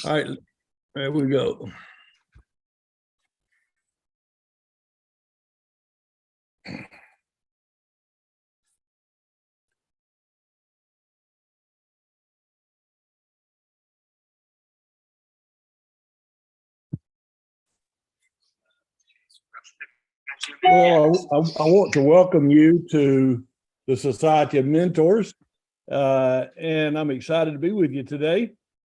All right, there we go. Well, I want to welcome you to the Society of Mentors, and I'm excited to be with you today.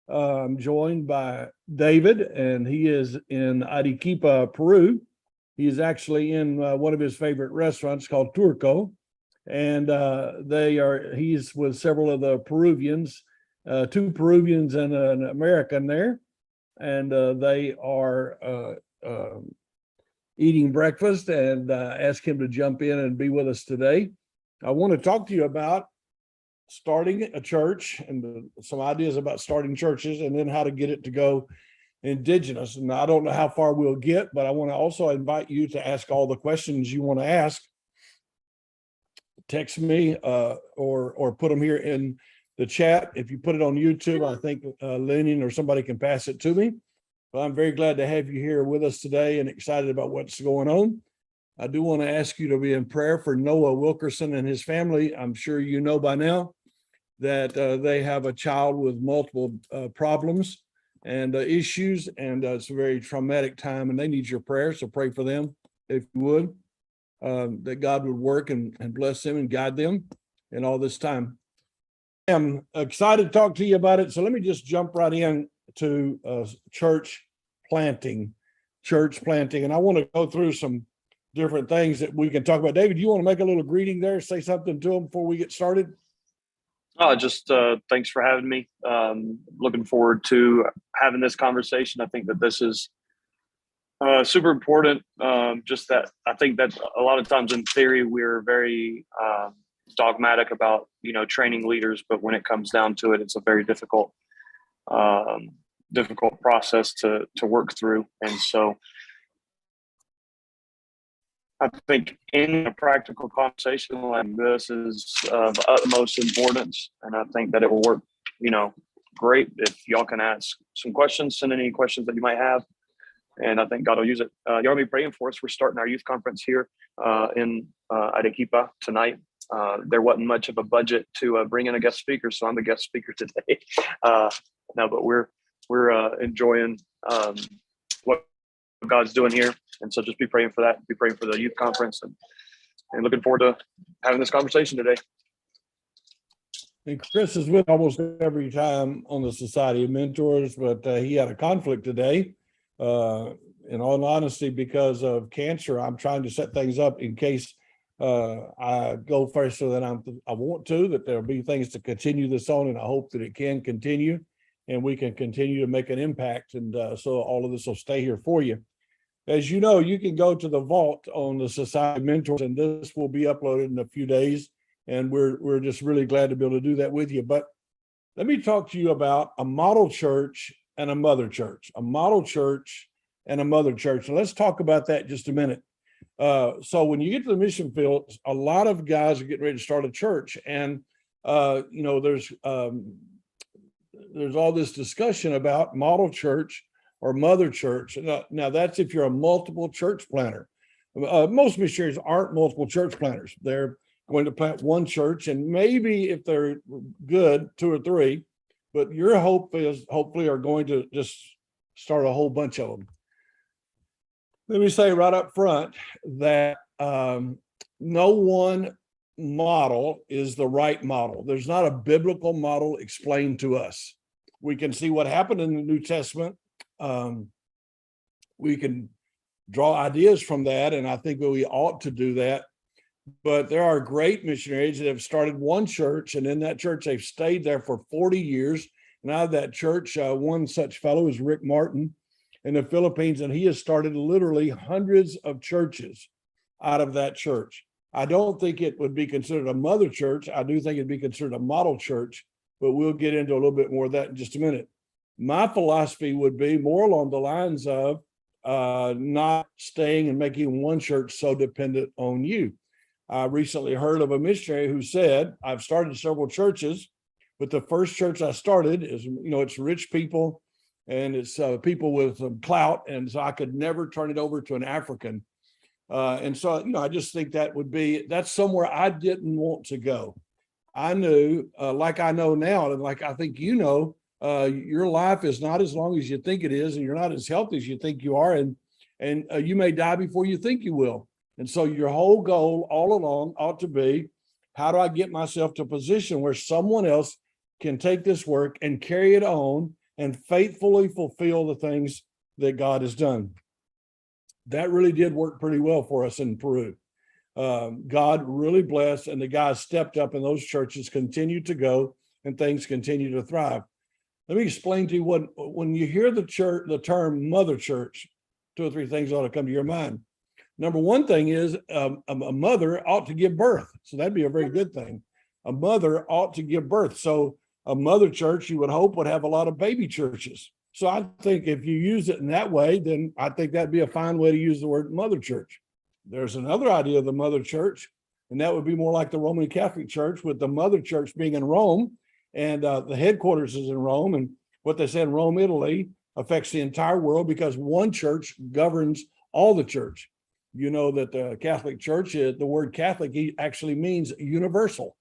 I'm joined by David, and he is in Arequipa, Peru. He is actually in one of his favorite restaurants called Turco, and he's with several of the Peruvians, two Peruvians and an American there, and they are eating breakfast, and ask him to jump in and be with us today. I want to talk to you about starting a church and some ideas about starting churches, and then how to get it to go indigenous. And I don't know how far we'll get, but I want to also invite you to ask all the questions you want to ask. Text me or put them here in the chat. If you put it on YouTube, I think Lennon or somebody can pass it to me. Well, I'm very glad to have you here with us today and excited about what's going on. I do want to ask you to be in prayer for Noah Wilkerson and his family. I'm sure you know by now that they have a child with multiple problems and issues, and it's a very traumatic time, and they need your prayer. So pray for them, if you would, that God would work and bless them and guide them in all this time. I'm excited to talk to you about it. So let me just jump right in to church planting. And I want to go through some different things that we can talk about. David, you want to make a little greeting there, say something to them before we get started? Just thanks for having me. Looking forward to having this conversation. I think that this is super important. Just that I think that a lot of times in theory, we're very dogmatic about, training leaders, but when it comes down to it, it's a very difficult process to work through. And so I think in a practical conversation like this is of utmost importance. And I think that it will work, great if y'all can ask some questions, send any questions that you might have. And I think God will use it. Y'all be praying for us. We're starting our youth conference here in Arequipa tonight. There wasn't much of a budget to bring in a guest speaker, so I'm the guest speaker today. But we're enjoying what God's doing here, and so just be praying for that. Be praying for the youth conference, and looking forward to having this conversation today. And Chris is with almost every time on the Society of Mentors, but he had a conflict today. In all honesty, because of cancer, I'm trying to set things up in case I go faster than I want to, that there'll be things to continue this on, and I hope that it can continue and we can continue to make an impact. And so all of this will stay here for you. As you know, you can go to the vault on the Society of Mentors, and this will be uploaded in a few days. And we're just really glad to be able to do that with you. But let me talk to you about a model church and a mother church, a model church and a mother church. And let's talk about that in just a minute. So when you get to the mission field, a lot of guys are getting ready to start a church, and there's all this discussion about model church or mother church. Now that's if you're a multiple church planter. Most missionaries aren't multiple church planters. They're going to plant one church, and maybe if they're good, two or three. But your hope is hopefully are going to just start a whole bunch of them. Let me say right up front that no one model is the right model. There's not a biblical model explained to us. We can see what happened in the New Testament. We can draw ideas from that, and I think that we ought to do that. But there are great missionaries that have started one church, and in that church, they've stayed there for 40 years. And out of that church, one such fellow is Rick Martin in the Philippines, and he has started literally hundreds of churches out of that church. I don't think it would be considered a mother church. I do think it'd be considered a model church, but we'll get into a little bit more of that in just a minute. My philosophy would be more along the lines of not staying and making one church so dependent on you. I recently heard of a missionary who said, I've started several churches, but the first church I started is, it's rich people and it's people with some clout, and so I could never turn it over to an African. And so, I just think that's somewhere I didn't want to go. I knew, like I know now, and like I think your life is not as long as you think it is, and you're not as healthy as you think you are, and you may die before you think you will. And so your whole goal all along ought to be, how do I get myself to a position where someone else can take this work and carry it on and faithfully fulfill the things that God has done? That really did work pretty well for us in Peru. God really blessed, and the guys stepped up, and those churches continued to go, and things continue to thrive. Let me explain to you when you hear the term mother church, 2 or 3 things ought to come to your mind. Number one thing is a mother ought to give birth. So that'd be a very good thing. A mother ought to give birth. So a mother church, you would hope, would have a lot of baby churches. So I think if you use it in that way, then I think that'd be a fine way to use the word mother church. There's another idea of the mother church, and that would be more like the Roman Catholic Church, with the mother church being in Rome, and the headquarters is in Rome. And what they say in Rome, Italy, affects the entire world because one church governs all the church. You know that the Catholic Church, the word Catholic actually means universal.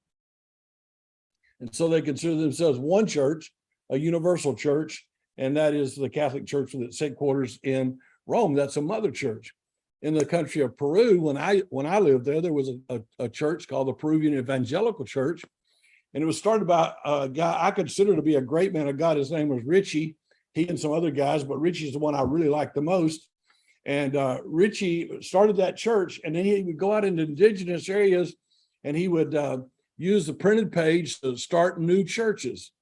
And so they consider themselves one church, a universal church, and that is the Catholic Church with its headquarters in Rome. That's a mother church. In the country of Peru, when I lived there was a church called the Peruvian Evangelical Church, and it was started by a guy I consider to be a great man of God. His name was Richie. He and some other guys, but Richie's the one I really like the most. And Richie started that church, and then he would go out into indigenous areas, and he would use the printed page to start new churches.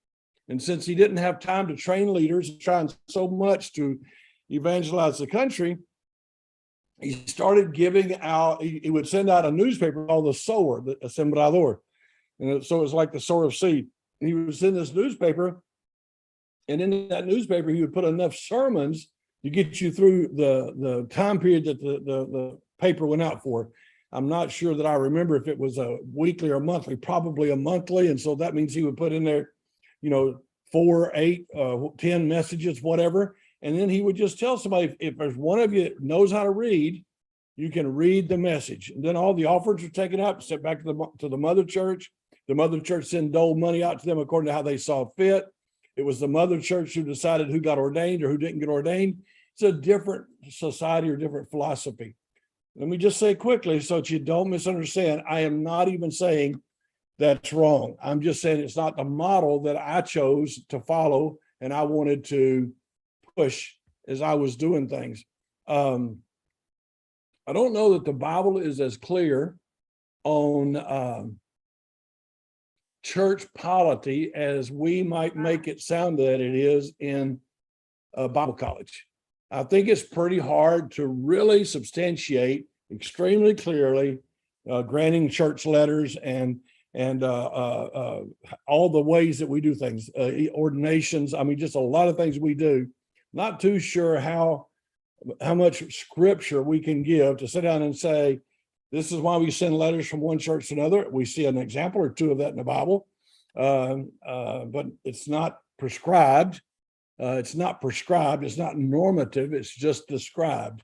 And since he didn't have time to train leaders, trying so much to evangelize the country, he started giving out, he would send out a newspaper called the Sower, the Sembrador. And so it was like the sower of seed. And he would send this newspaper, and in that newspaper, he would put enough sermons to get you through the time period that the paper went out for. I'm not sure that I remember if it was a weekly or monthly, probably a monthly. And so that means he would put in there, 4, 8, 10 messages, whatever. And then he would just tell somebody, if there's one of you that knows how to read, you can read the message. And then all the offerings were taken up, sent back to the mother church. The mother church then doled money out to them according to how they saw fit. It was the mother church who decided who got ordained or who didn't get ordained. It's a different society or different philosophy. Let me just say quickly so that you don't misunderstand. I am not even saying that's wrong. I'm just saying it's not the model that I chose to follow and I wanted to push as I was doing things. I don't know that the Bible is as clear on church polity as we might make it sound that it is in Bible college. I think it's pretty hard to really substantiate extremely clearly granting church letters and all the ways that we do things, ordinations. I mean, just a lot of things we do. Not too sure how much scripture we can give to sit down and say, this is why we send letters from one church to another. We see an example or two of that in the Bible, but it's not prescribed. It's not prescribed. It's not normative. It's just described,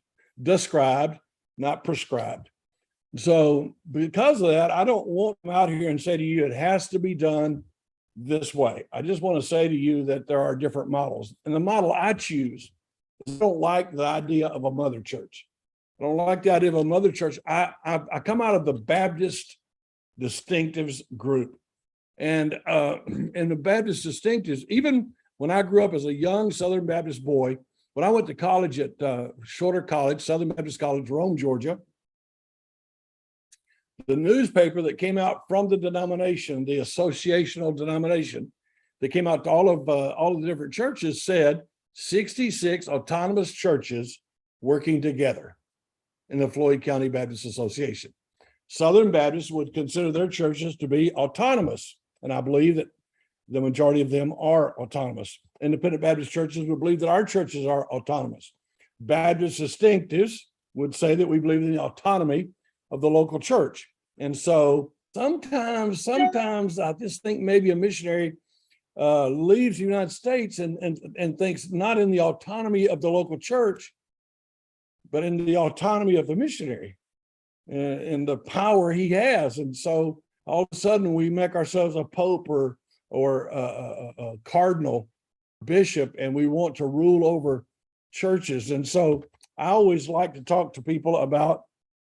not prescribed. So because of that, I don't want to come out here and say to you, it has to be done this way. I just want to say to you that there are different models. And the model I choose, I don't like the idea of a mother church. I don't like the idea of a mother church. I come out of the Baptist distinctives group. And the Baptist distinctives, even when I grew up as a young Southern Baptist boy, when I went to college at Shorter College, Southern Baptist College, Rome, Georgia, the newspaper that came out from the denomination, the associational denomination, that came out to all of the different churches said 66 autonomous churches working together in the Floyd County Baptist Association. Southern Baptists would consider their churches to be autonomous, and I believe that the majority of them are autonomous. Independent Baptist churches would believe that our churches are autonomous. Baptist distinctives would say that we believe in the autonomy of the local church. And so sometimes I just think maybe a missionary leaves the United States and thinks not in the autonomy of the local church, but in the autonomy of the missionary and the power he has. And so all of a sudden we make ourselves a pope or a cardinal bishop, and we want to rule over churches. And so I always like to talk to people about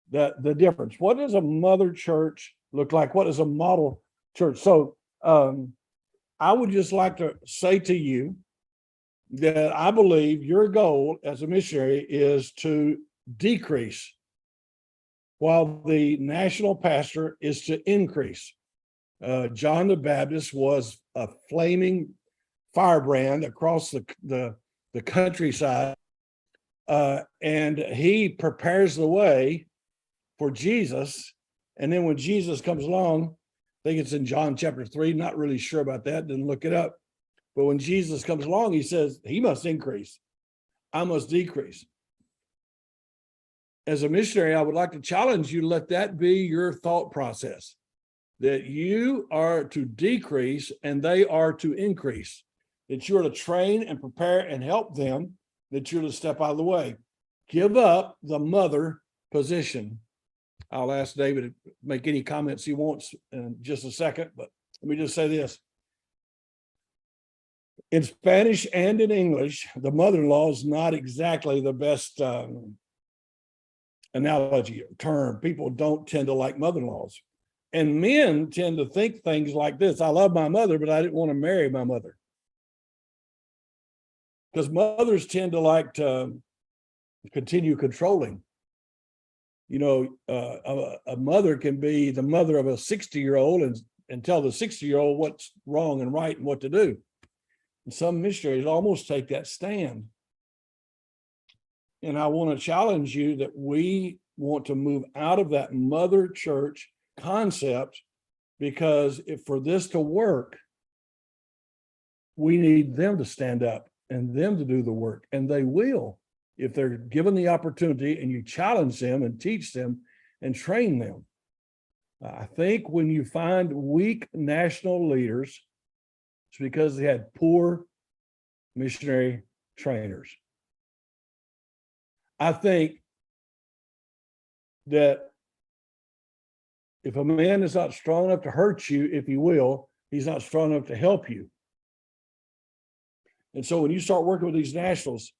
the difference. What does a mother church look like? What is a model church? So I would just like to say to you that I believe your goal as a missionary is to decrease, while the national pastor is to increase. John the Baptist was a flaming firebrand across the countryside, and he prepares the way for Jesus. And then when Jesus comes along, I think it's in John chapter 3, not really sure about that, didn't look it up. But when Jesus comes along, he says, he must increase, I must decrease. As a missionary, I would like to challenge you to let that be your thought process, that you are to decrease and they are to increase, that you're to train and prepare and help them, that you're to step out of the way. Give up the mother position. I'll ask David to make any comments he wants in just a second, but let me just say this. In Spanish and in English, the mother-in-law is not exactly the best analogy or term. People don't tend to like mother-in-laws. And men tend to think things like this: I love my mother, but I didn't want to marry my mother. Because mothers tend to like to continue controlling. You know, a mother can be the mother of a 60-year-old and tell the 60-year-old what's wrong and right and what to do. And some missionaries almost take that stand. And I want to challenge you that we want to move out of that mother church concept, because if for this to work, we need them to stand up and them to do the work, and they will if they're given the opportunity and you challenge them and teach them and train them. I think when you find weak national leaders, it's because they had poor missionary trainers. I think that if a man is not strong enough to hurt you, if he will, he's not strong enough to help you. And so when you start working with these nationals,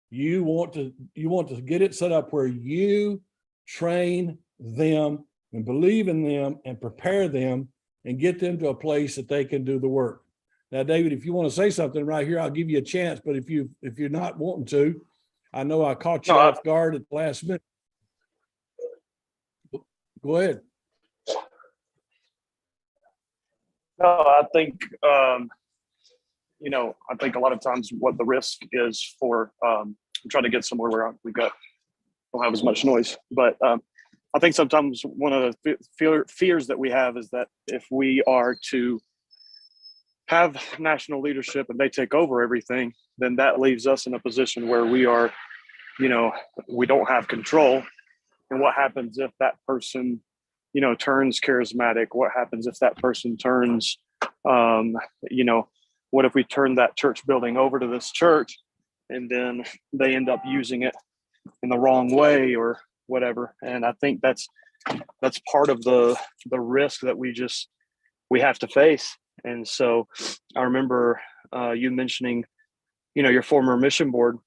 you want to get it set up where you train them and believe in them and prepare them and get them to a place that they can do the work. Now, David, if you want to say something right here, I'll give you a chance. But if you're not wanting to, I know I caught you off guard at the last minute. Go ahead. No, I think you know, I think a lot of times what the risk is for I'm trying to get somewhere where don't have as much noise, but I think sometimes one of the fears that we have is that if we are to have national leadership and they take over everything, then that leaves us in a position where we are, you know, we don't have control. And what happens if that person, you know, turns charismatic? What happens if that person turns, you know, what if we turn that church building over to this church and then they end up using it in the wrong way or whatever? And I think that's part of the risk that we have to face. And so I remember you mentioning, you know, your former mission board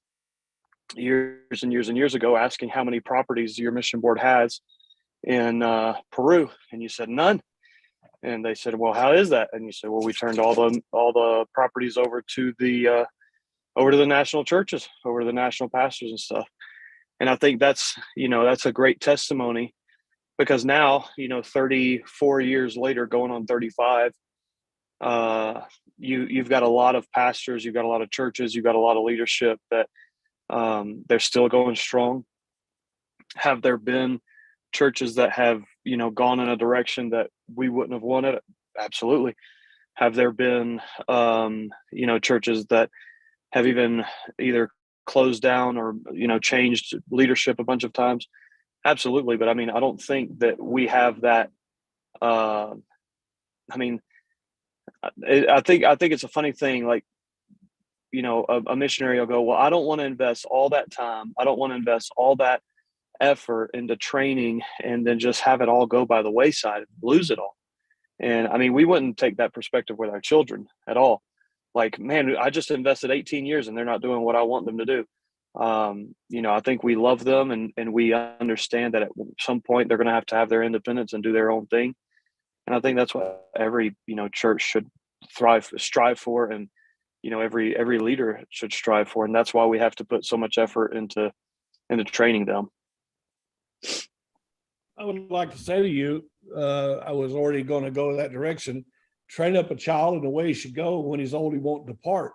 years and years and years ago, asking how many properties your mission board has in Peru, and you said none. And they said, well, how is that? And you said, well, we turned all the properties over to the national churches, over to the national pastors and stuff. And I think that's a great testimony, because now, you know, 34 years later, going on 35, you've got a lot of pastors, you've got a lot of churches, you've got a lot of leadership that they're still going strong. Have there been churches that have, you know, gone in a direction that we wouldn't have wanted? Absolutely. Have there been, you know, churches that have even either closed down or, you know, changed leadership a bunch of times? Absolutely. But I mean, I don't think that we have that. I mean, I think it's a funny thing. Like, a missionary will go, well, I don't want to invest all that time. I don't want to invest all that effort into training and then just have it all go by the wayside and lose it all. And I mean, we wouldn't take that perspective with our children at all. Like, man, I just invested 18 years and they're not doing what I want them to do. I think we love them, and we understand that at some point they're going to have their independence and do their own thing. And I think that's what every, church should strive for. And, every leader should strive for. And that's why we have to put so much effort into training them. I would like to say to you, I was already going to go that direction. Train up a child in the way he should go. When he's old, he won't depart.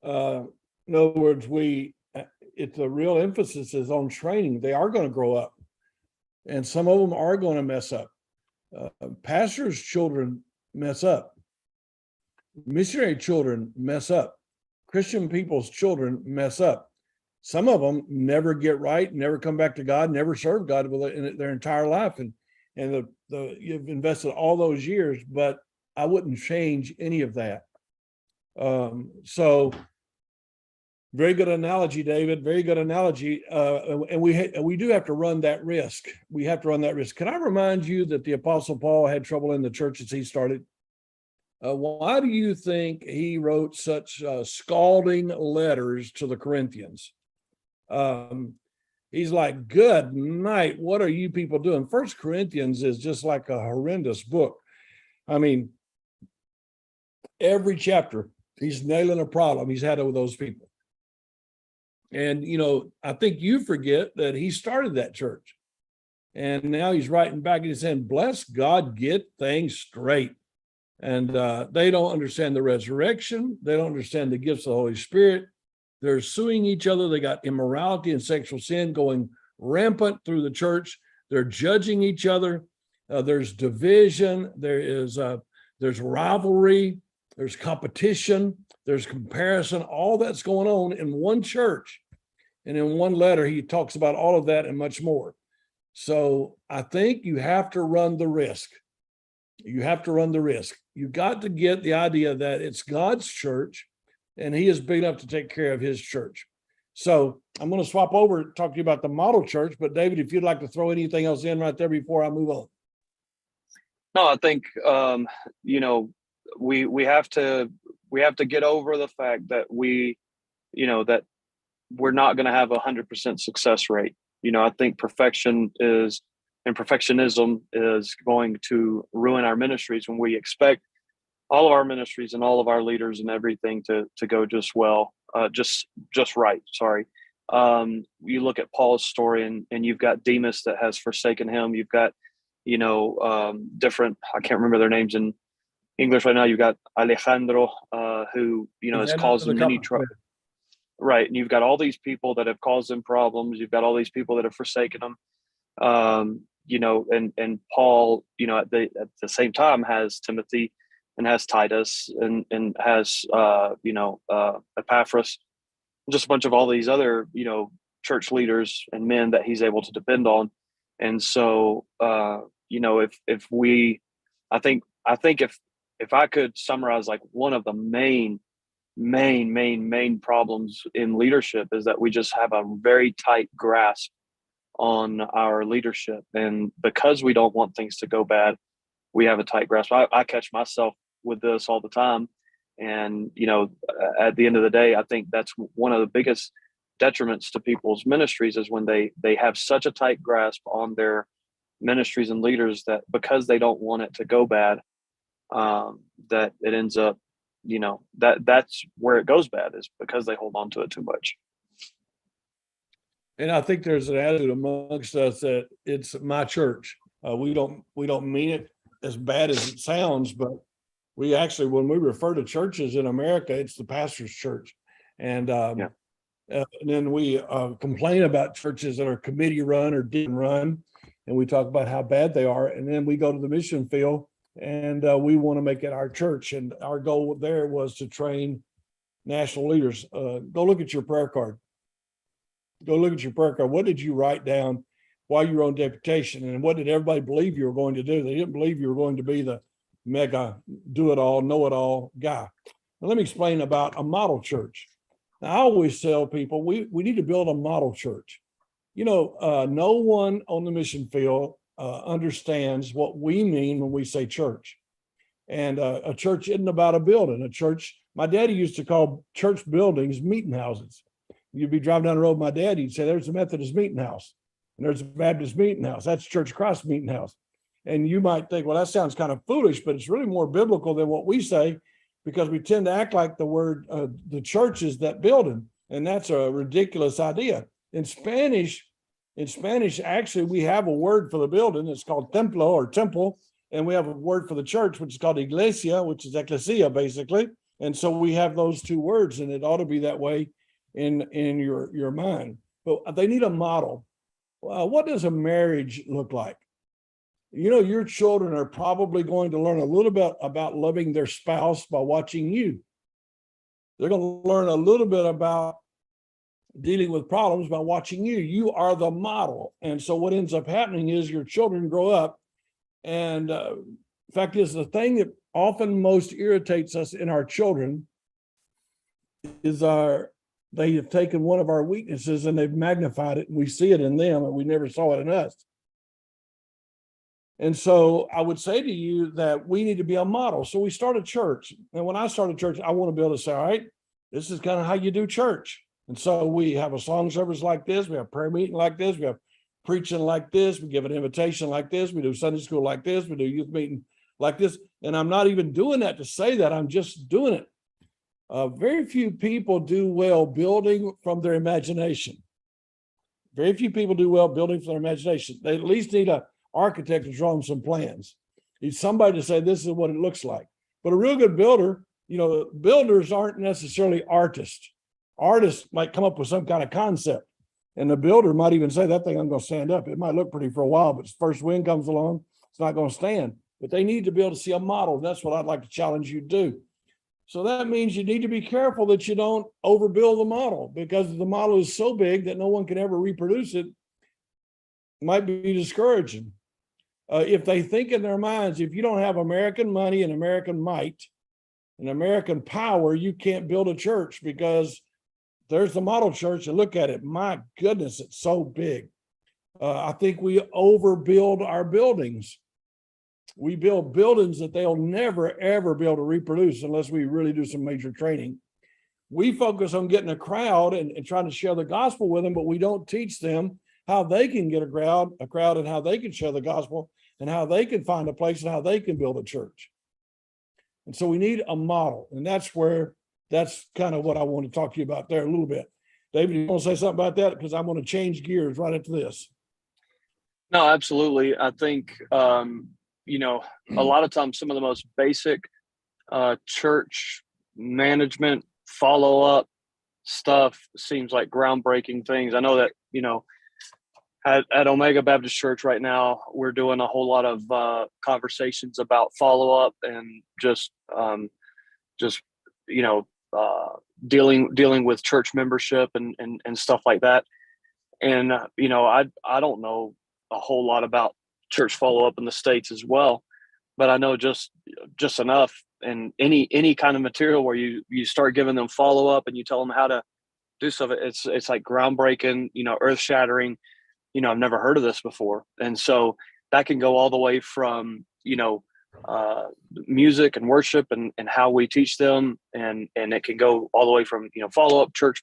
In other words, it's the real emphasis is on training. They are going to grow up, and some of them are going to mess up. Pastors' children mess up. Missionary children mess up. Christian people's children mess up. Some of them never get right, never come back to God, never serve God in their entire life. And you've invested all those years, but I wouldn't change any of that. So very good analogy, David. Very good analogy. And we do have to run that risk. We have to run that risk. Can I remind you that the Apostle Paul had trouble in the churches he started? Why do you think he wrote such scalding letters to the Corinthians? He's like, good night, what are you people doing? First Corinthians is just like a horrendous book. I mean, every chapter, he's nailing a problem he's had with those people. And, I think you forget that he started that church. And now he's writing back and he's saying, bless God, get things straight. And they don't understand the resurrection. They don't understand the gifts of the Holy Spirit. They're suing each other. They got immorality and sexual sin going rampant through the church. They're judging each other. There's division. There's rivalry. There's competition. There's comparison. All that's going on in one church. And in one letter, he talks about all of that and much more. So I think you have to run the risk. You have to run the risk. You got to get the idea that it's God's church, and he is big enough to take care of his church. So I'm going to swap over and talk to you about the model church. But David, if you'd like to throw anything else in right there before I move on. No, I think we have to get over the fact that that we're not going to have 100% success rate. I think perfectionism is going to ruin our ministries when we expect all of our ministries and all of our leaders and everything to go just right. Sorry. You look at Paul's story and you've got Demas that has forsaken him. You've got, different, I can't remember their names in English right now. You've got Alejandro, who, has caused them many trouble. Right. And you've got all these people that have caused them problems. You've got all these people that have forsaken them. And Paul, at the same time has Timothy and has Titus and has, Epaphras, just a bunch of all these other, church leaders and men that he's able to depend on. And so, if I could summarize like one of the main problems in leadership is that we just have a very tight grasp on our leadership. And because we don't want things to go bad, we have a tight grasp. I catch myself with this all the time. And, at the end of the day, I think that's one of the biggest detriments to people's ministries is when they have such a tight grasp on their ministries and leaders that because they don't want it to go bad, that it ends up, that's where it goes bad is because they hold on to it too much. And I think there's an attitude amongst us that it's my church. We don't mean it as bad as it sounds, but we actually, when we refer to churches in America, it's the pastor's church. And then we complain about churches that are committee run or didn't run. And we talk about how bad they are. And then we go to the mission field and we want to make it our church. And our goal there was to train national leaders. Go look at your prayer card. What did you write down while you were on deputation? And what did everybody believe you were going to do? They didn't believe you were going to be the mega do-it-all, know-it-all guy. Now, let me explain about a model church. Now, I always tell people we need to build a model church. No one on the mission field understands what we mean when we say church. And a church isn't about a building. A church, my daddy used to call church buildings meeting houses. You'd be driving down the road with my dad, he'd say, there's a Methodist meeting house, and there's a Baptist meeting house. That's Church of Christ meeting house. And you might think, well, that sounds kind of foolish, but it's really more biblical than what we say, because we tend to act like the word, the church is that building. And that's a ridiculous idea. In Spanish, actually, we have a word for the building. It's called templo or temple. And we have a word for the church, which is called iglesia, which is ecclesia, basically. And so we have those two words, and it ought to be that way in your mind. But they need a model. What does a marriage look like? Your children are probably going to learn a little bit about loving their spouse by watching you. They're going to learn a little bit about dealing with problems by watching you. You are the model. And so what ends up happening is your children grow up. And the fact is, the thing that often most irritates us in our children is they have taken one of our weaknesses and they've magnified it, and we see it in them and we never saw it in us. And so I would say to you that we need to be a model. So we start a church. And when I start a church, I want to be able to say, all right, this is kind of how you do church. And so we have a song service like this. We have prayer meeting like this. We have preaching like this. We give an invitation like this. We do Sunday school like this. We do youth meeting like this. And I'm not even doing that to say that. I'm just doing it. Very few people do well building from their imagination. Very few people do well building from their imagination. They at least need an architect to draw them some plans. Need somebody to say, this is what it looks like. But a real good builder, builders aren't necessarily artists. Artists might come up with some kind of concept, and the builder might even say, that thing I'm going to stand up. It might look pretty for a while, but the first wind comes along, it's not going to stand. But they need to be able to see a model. That's what I'd like to challenge you to do. So that means you need to be careful that you don't overbuild the model, because the model is so big that no one can ever reproduce it. It might be discouraging. If they think in their minds, if you don't have American money and American might and American power, you can't build a church, because there's the model church and look at it. My goodness, it's so big. I think we overbuild our buildings. We build buildings that they'll never, ever be able to reproduce unless we really do some major training. We focus on getting a crowd and trying to share the gospel with them, but we don't teach them how they can get a crowd and how they can share the gospel and how they can find a place and how they can build a church. And so we need a model. And that's kind of what I want to talk to you about there a little bit. David, you want to say something about that? Because I'm going to change gears right into this. No, absolutely. I think, a lot of times some of the most basic church management follow-up stuff seems like groundbreaking things. I know that, at Omega Baptist Church right now, we're doing a whole lot of conversations about follow-up and just dealing with church membership and stuff like that. And, I don't know a whole lot about church follow-up in the States as well, but I know just enough. And any kind of material where you start giving them follow-up and you tell them how to do stuff, it's like groundbreaking, earth-shattering. I've never heard of this before. And so that can go all the way from, music and worship and how we teach them. And it can go all the way from, follow-up church,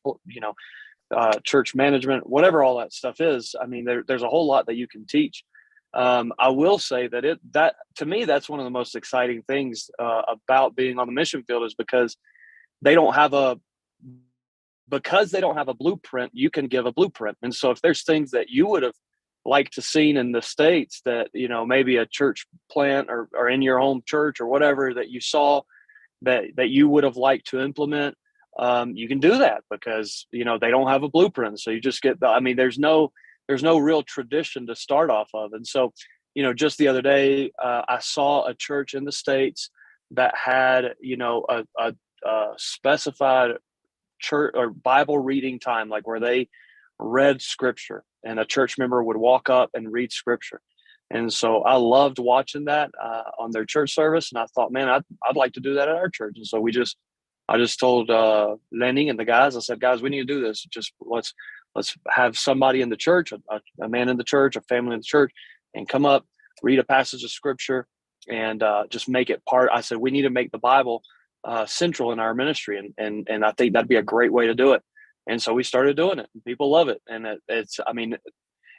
church management, whatever all that stuff is. I mean, there's a whole lot that you can teach. I will say that to me, that's one of the most exciting things about being on the mission field, is because they don't have a blueprint, you can give a blueprint. And so if there's things that you would have liked to seen in the States that, maybe a church plant or in your home church or whatever that you saw that you would have liked to implement, you can do that because, they don't have a blueprint. So you just there's no real tradition to start off of. And so, just the other day, I saw a church in the States that had, a specified church or Bible reading time, like where they read scripture and a church member would walk up and read scripture. And so I loved watching that on their church service. And I thought, man, I'd like to do that at our church. And so I just told Lenny and the guys, I said, guys, we need to do this. Just let's have somebody in the church, a man in the church, a family in the church, and come up, read a passage of scripture, and just make it part. I said, we need to make the Bible central in our ministry. And I think that'd be a great way to do it. And so we started doing it, and people love it. And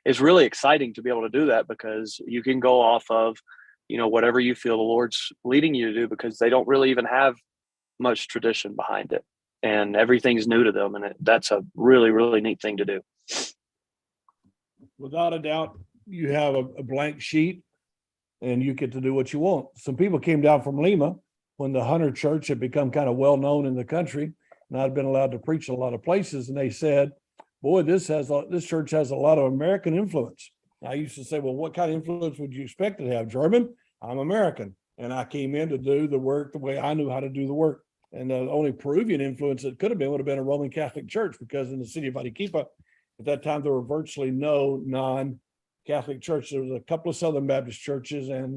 it's really exciting to be able to do that, because you can go off of, whatever you feel the Lord's leading you to do, because they don't really even have much tradition behind it, and everything's new to them. And that's a really, really neat thing to do. Without a doubt, you have a blank sheet and you get to do what you want. Some people came down from Lima when the Hunter Church had become kind of well known in the country, and I'd been allowed to preach in a lot of places. And they said, boy, this church has a lot of American influence. I used to say, well, what kind of influence would you expect to have? German? I'm American. And I came in to do the work the way I knew how to do the work. And the only Peruvian influence it could have been would have been a Roman Catholic church, because in the city of Arequipa, at that time, there were virtually no non-Catholic churches. There was a couple of Southern Baptist churches and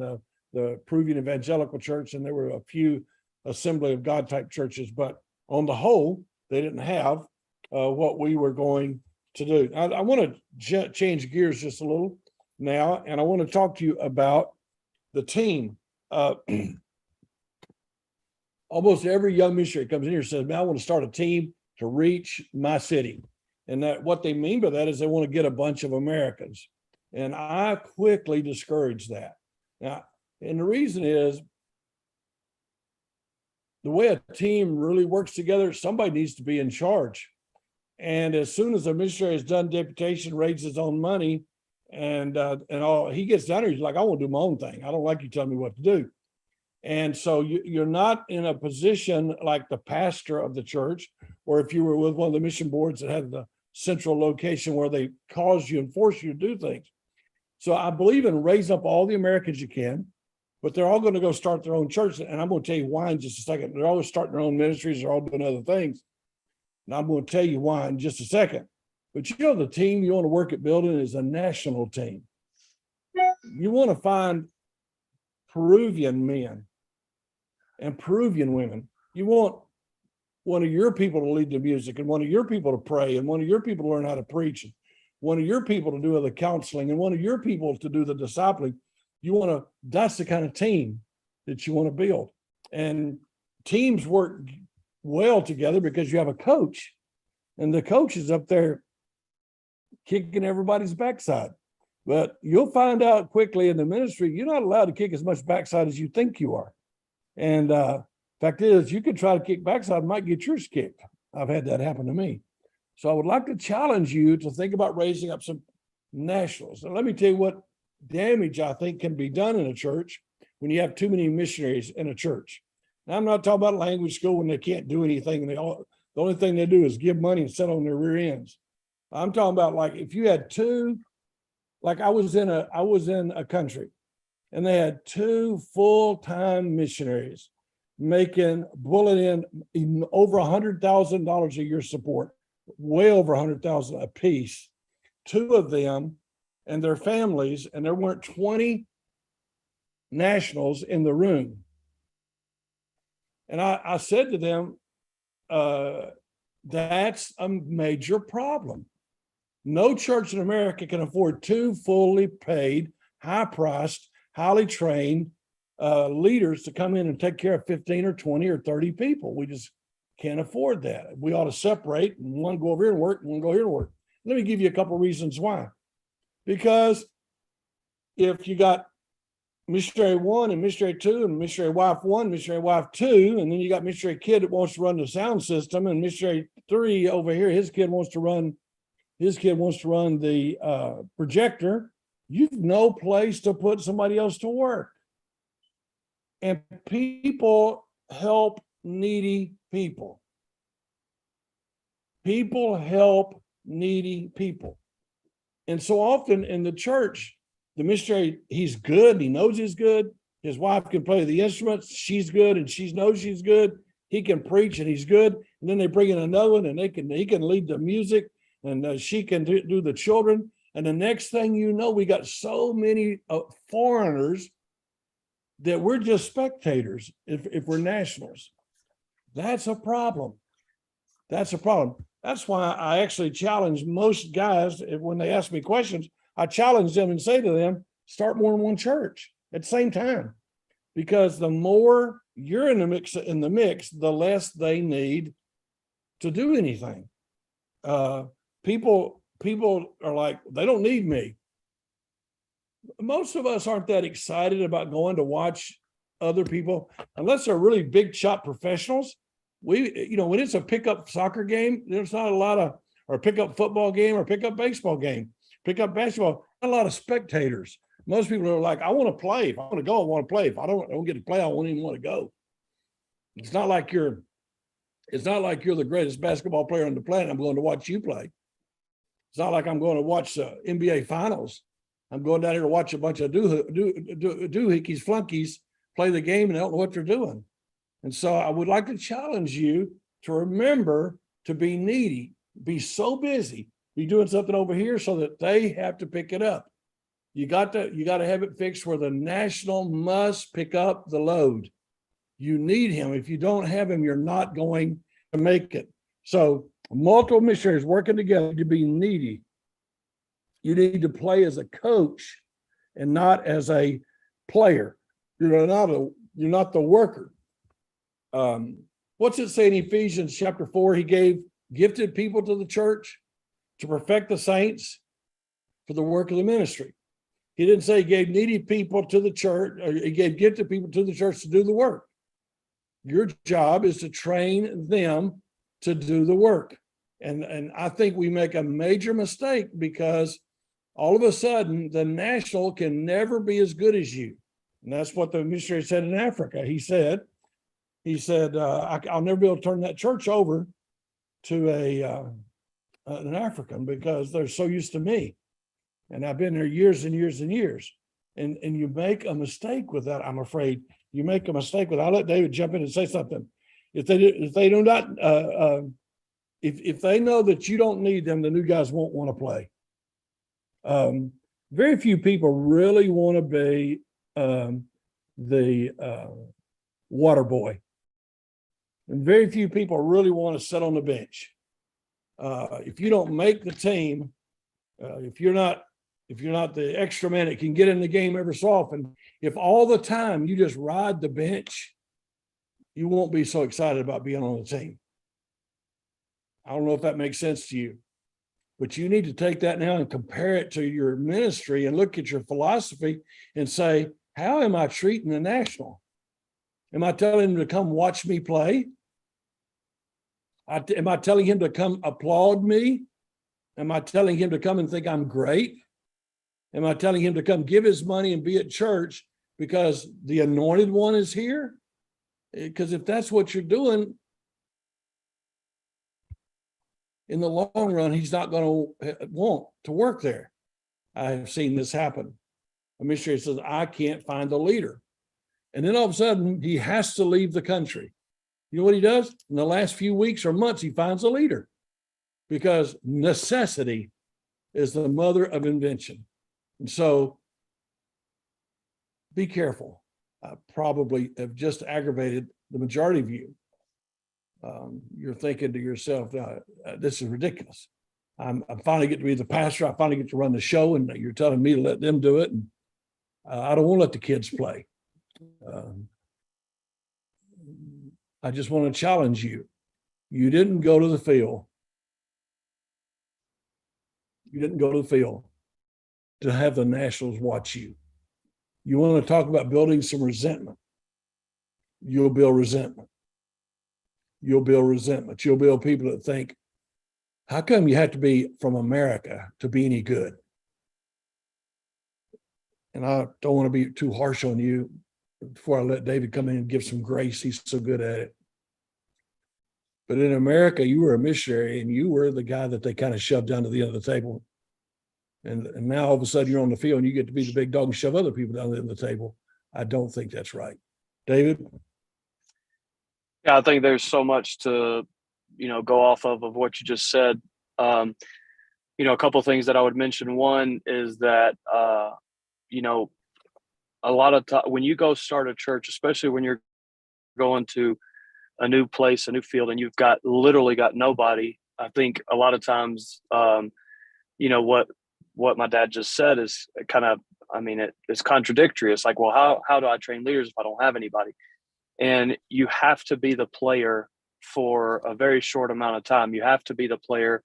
the Peruvian Evangelical Church, and there were a few Assembly of God type churches. But on the whole, they didn't have what we were going to do. I want to change gears just a little now, and I want to talk to you about the team. Almost every young missionary comes in here and says, man, I want to start a team to reach my city. And that what they mean by that is they want to get a bunch of Americans. And I quickly discourage that. Now, and the reason is the way a team really works together, somebody needs to be in charge. And as soon as a missionary has done deputation, raised his own money, and all, he gets down here, he's like, I want to do my own thing. I don't like you telling me what to do. And so you're not in a position like the pastor of the church, or if you were with one of the mission boards that had the central location where they cause you and force you to do things. So I believe in raise up all the Americans you can, but they're all going to go start their own church. And I'm going to tell you why in just a second. They're always starting their own ministries. They're all doing other things. And I'm going to tell you why in just a second. But the team you want to work at building is a national team. You want to find Peruvian men and Peruvian women. You want one of your people to lead the music, and one of your people to pray, and one of your people to learn how to preach, and one of your people to do the counseling, and one of your people to do the discipling. That's the kind of team that you want to build. And teams work well together because you have a coach, and the coach is up there kicking everybody's backside. But you'll find out quickly in the ministry, you're not allowed to kick as much backside as you think you are. And fact is, you could try to kick backside, might get yours kicked. I've had that happen to me. So I would like to challenge you to think about raising up some nationals. And let me tell you what damage I think can be done in a church when you have too many missionaries in a church. Now, I'm not talking about language school when they can't do anything. And the only thing they do is give money and sit on their rear ends. I'm talking about like if you had two, like I was in a country and they had two full-time missionaries pulling in over $100,000 a year support, way over $100,000 a piece, two of them and their families, and there weren't 20 nationals in the room. And I said to them, that's a major problem. No church in America can afford two fully paid, high-priced, highly trained leaders to come in and take care of 15 or 20 or 30 people. We just can't afford that. We ought to separate and one go over here and work and one go here and work. Let me give you a couple of reasons why. Because if you got missionary one and missionary two and missionary wife one, missionary wife two, and then you got missionary kid that wants to run the sound system, and missionary three over here, his kid wants to run the projector, you've no place to put somebody else to work. And people help needy people. People help needy people. And so often in the church, the missionary, he's good, he knows he's good. His wife can play the instruments, she's good, and she knows she's good. He can preach and he's good. And then they bring in another one and he can lead the music, and she can do the children. And the next thing you know, we got so many foreigners that we're just spectators if we're nationals. That's a problem. That's a problem. That's why I actually challenge most guys when they ask me questions. I challenge them and say to them, start more than one church at the same time, because the more you're in the mix, the less they need to do anything. People are like, they don't need me. Most of us aren't that excited about going to watch other people unless they're really big shot professionals. When it's a pickup soccer game, there's not a lot of, or pickup football game or pickup baseball game, pickup basketball, not a lot of spectators. Most people are like, I want to play. If I want to go, I want to play. If I don't get to play, I won't even want to go. It's not like you're the greatest basketball player on the planet. I'm going to watch you play. It's not like I'm going to watch the NBA finals. I'm going down here to watch a bunch of doohickeys, flunkies play the game and I don't know what they're doing. And so I would like to challenge you to remember to be needy, be so busy, be doing something over here so that they have to pick it up. You got to have it fixed where the national must pick up the load. You need him. If you don't have him, you're not going to make it. So multiple missionaries working together to be needy. You need to play as a coach and not as a player. You're not the worker. What's it say in Ephesians chapter 4? He gave gifted people to the church to perfect the saints for the work of the ministry. He didn't say he gave needy people to the church, or he gave gifted people to the church to do the work. Your job is to train them to do the work. And I think we make a major mistake because all of a sudden the national can never be as good as you. And that's what the missionary said in Africa. He said, I'll never be able to turn that church over to an African because they're so used to me. And I've been there years and years and years. And you make a mistake with that, I'm afraid. You make a mistake with, I'll let David jump in and say something. If they know that you don't need them, the new guys won't want to play. Very few people really want to be the water boy. And very few people really want to sit on the bench. If you don't make the team, if you're not the extra man that can get in the game every so often, if all the time you just ride the bench, you won't be so excited about being on the team. I don't know if that makes sense to you, but you need to take that now and compare it to your ministry and look at your philosophy and say, how am I treating the national? Am I telling him to come watch me play? Am I telling him to come applaud me? Am I telling him to come and think I'm great? Am I telling him to come give his money and be at church because the anointed one is here? Because if that's what you're doing, in the long run, he's not going to want to work there. I have seen this happen. A missionary says, I can't find a leader. And then all of a sudden, he has to leave the country. You know what he does? In the last few weeks or months, he finds a leader because necessity is the mother of invention. And so be careful. I probably have just aggravated the majority of you. You're thinking to yourself, this is ridiculous. I'm finally get to be the pastor. I finally get to run the show, and you're telling me to let them do it. And I don't want to let the kids play. I just want to challenge you. You didn't go to the field. You didn't go to the field to have the Nationals watch you. You want to talk about building some resentment. You'll build resentment. You'll build resentment. You'll build people that think, how come you have to be from America to be any good? And I don't want to be too harsh on you before I let David come in and give some grace. He's so good at it. But in America, you were a missionary and you were the guy that they kind of shoved down to the end of the table. And now all of a sudden you're on the field and you get to be the big dog and shove other people down to the end of the table. I don't think that's right. David? Yeah, I think there's so much to, go off of what you just said. a couple things that I would mention. One is that, you know, a lot of time when you go start a church, especially when you're going to a new place, a new field, and you've got literally got nobody. I think a lot of times, what my dad just said is kind of, I mean, it's contradictory. It's like, well, how do I train leaders if I don't have anybody? And you have to be the player for a very short amount of time. You have to be the player.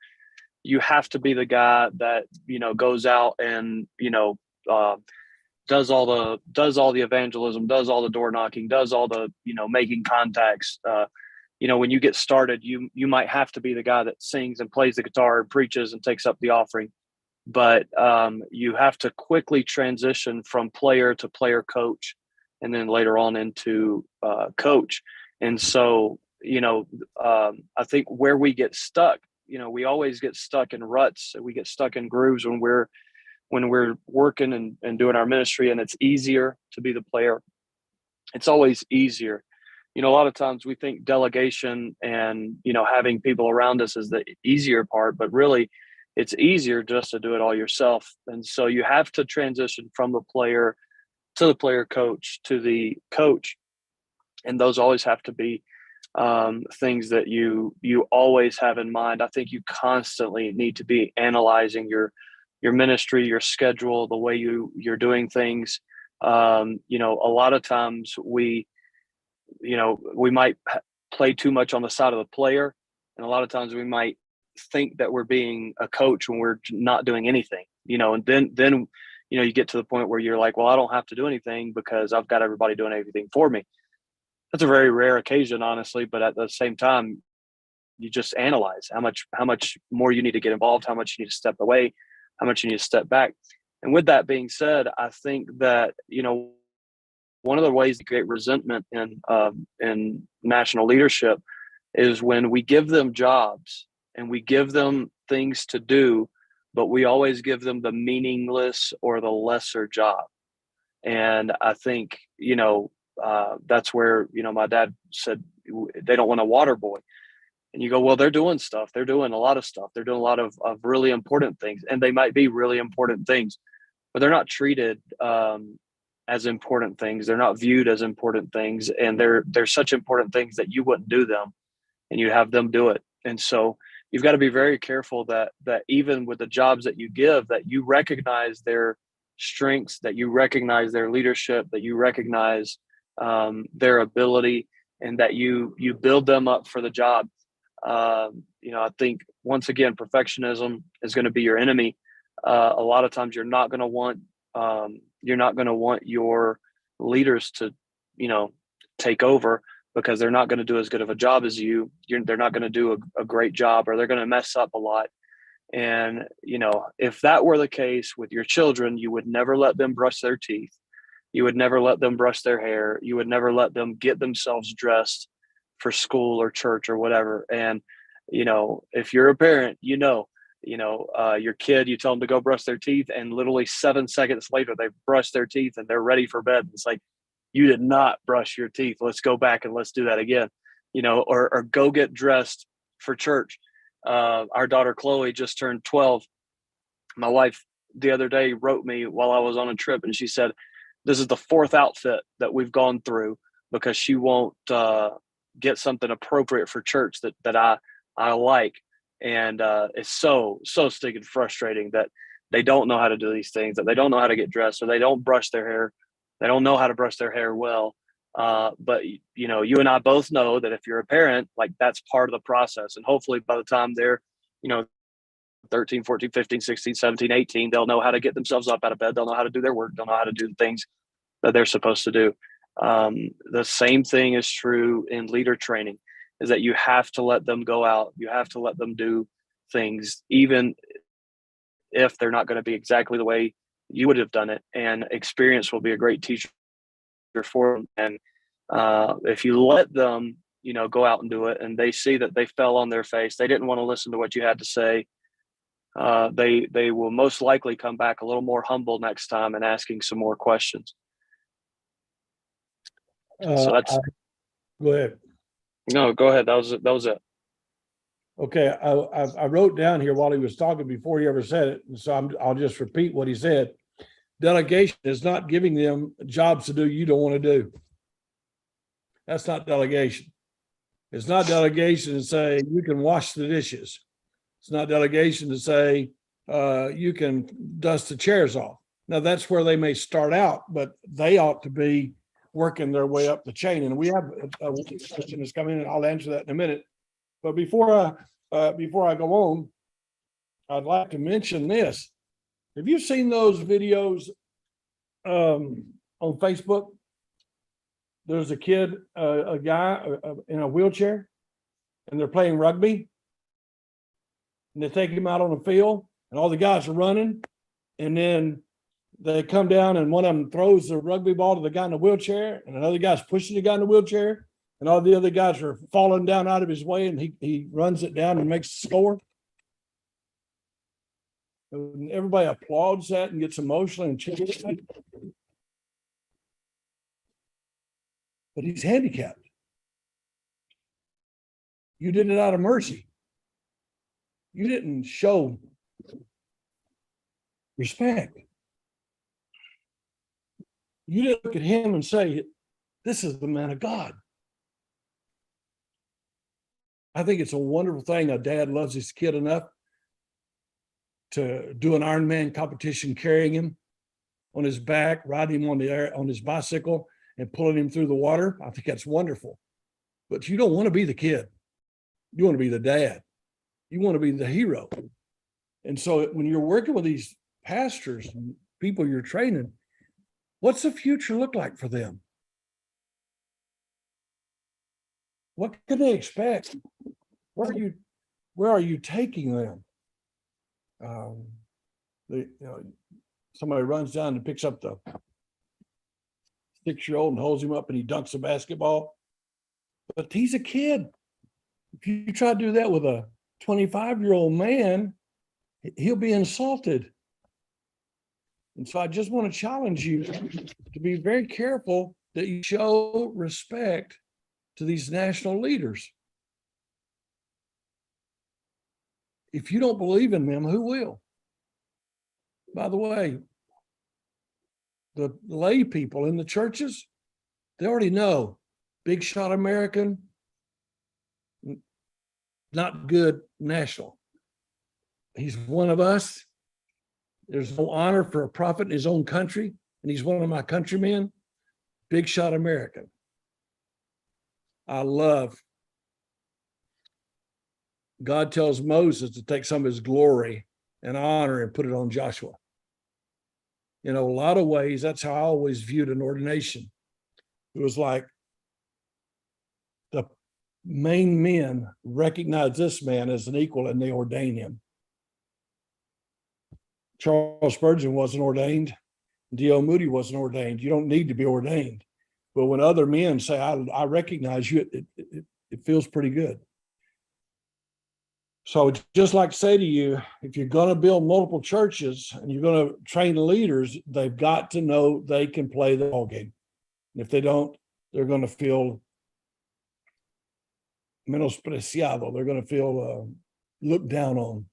You have to be the guy that, goes out and, uh, does all the evangelism, does all the door knocking, does all the, making contacts. When you get started, you might have to be the guy that sings and plays the guitar and preaches and takes up the offering. But you have to quickly transition from player to player coach, and then later on into coach. And so, I think where we get stuck, we always get stuck in ruts. We get stuck in grooves when we're working and doing our ministry, and it's easier to be the player. It's always easier. A lot of times we think delegation and, having people around us is the easier part, but really it's easier just to do it all yourself. And so you have to transition from the player to the player coach to the coach. And those always have to be things that you always have in mind. I think you constantly need to be analyzing your ministry, your schedule, the way you're doing things. A lot of times we might play too much on the side of the player, and a lot of times we might think that we're being a coach when we're not doing anything. And then you get to the point where you're like, well, I don't have to do anything because I've got everybody doing everything for me. That's a very rare occasion, honestly, but at the same time, you just analyze how much more you need to get involved, how much you need to step away, how much you need to step back. And with that being said, I think that, one of the ways to create resentment in national leadership is when we give them jobs and we give them things to do, but we always give them the meaningless or the lesser job. And I think, that's where, my dad said they don't want a water boy. And you go, well, they're doing stuff. They're doing a lot of stuff. They're doing a lot of really important things, and they might be really important things, but they're not treated as important things. They're not viewed as important things. And they're such important things that you wouldn't do them and you have them do it. And so you've got to be very careful that even with the jobs that you give, that you recognize their strengths, that you recognize their leadership, that you recognize their ability, and that you build them up for the job. I think once again, perfectionism is going to be your enemy. A lot of times you're not going to want your leaders to, take over, because they're not going to do as good of a job as you. They're not going to do a great job, or they're going to mess up a lot. And, if that were the case with your children, you would never let them brush their teeth. You would never let them brush their hair. You would never let them get themselves dressed for school or church or whatever. And, if you're a parent, your kid, you tell them to go brush their teeth, and literally 7 seconds later, they've brushed their teeth and they're ready for bed. It's like, you did not brush your teeth. Let's go back and let's do that again, or go get dressed for church. Our daughter, Chloe, just turned 12. My wife the other day wrote me while I was on a trip, and she said, this is the 4th outfit that we've gone through because she won't get something appropriate for church that I like. And it's so stinking frustrating that they don't know how to do these things, that they don't know how to get dressed, or they don't brush their hair. They don't know how to brush their hair well. But, you and I both know that if you're a parent, like, that's part of the process. And hopefully by the time they're, 13, 14, 15, 16, 17, 18, they'll know how to get themselves up out of bed. They'll know how to do their work. They'll know how to do the things that they're supposed to do. The same thing is true in leader training, is that you have to let them go out. You have to let them do things, even if they're not going to be exactly the way you would have done it. And experience will be a great teacher for them. And if you let them, go out and do it, and they see that they fell on their face, they didn't want to listen to what you had to say, they will most likely come back a little more humble next time and asking some more questions. So that's Go ahead. No, go ahead. That was it. Okay, I wrote down here while he was talking before he ever said it, and so I'll just repeat what he said. Delegation is not giving them jobs to do you don't want to do. That's not delegation. It's not delegation to say you can wash the dishes. It's not delegation to say you can dust the chairs off. Now that's where they may start out, but they ought to be working their way up the chain. And we have a question that's coming in. I'll answer that in a minute. But before I go on, I'd like to mention this. Have you seen those videos on Facebook? There's a kid, a guy in a wheelchair, and they're playing rugby. And they take him out on the field, and all the guys are running. And then they come down, and one of them throws the rugby ball to the guy in the wheelchair, and another guy's pushing the guy in the wheelchair, and all the other guys are falling down out of his way, and he runs it down and makes the score. And everybody applauds that and gets emotional and cheers. But he's handicapped. You did it out of mercy. You didn't show respect. You didn't look at him and say, this is the man of God. I think it's a wonderful thing. A dad loves his kid enough to do an Ironman competition, carrying him on his back, riding him on his bicycle and pulling him through the water. I think that's wonderful. But you don't want to be the kid. You want to be the dad. You want to be the hero. And so when you're working with these pastors and people you're training, what's the future look like for them? What can they expect? Where are you taking them? Somebody runs down and picks up the 6-year-old and holds him up and he dunks a basketball. But he's a kid. If you try to do that with a 25-year-old man, he'll be insulted. And so I just want to challenge you to be very careful that you show respect to these national leaders. If you don't believe in them, who will? By the way, the lay people in the churches, they already know big shot American, not good national. He's one of us. There's no honor for a prophet in his own country, and he's one of my countrymen. Big shot American. I love. God tells Moses to take some of his glory and honor and put it on Joshua. In a lot of ways, that's how I always viewed an ordination. It was like the main men recognized this man as an equal and they ordained him. Charles Spurgeon wasn't ordained. D.L. Moody wasn't ordained. You don't need to be ordained. But when other men say, I recognize you, it feels pretty good. So I'd just like to say to you, if you're going to build multiple churches and you're going to train leaders, they've got to know they can play the ball game. And if they don't, they're going to feel menospreciado. They're going to feel looked down on,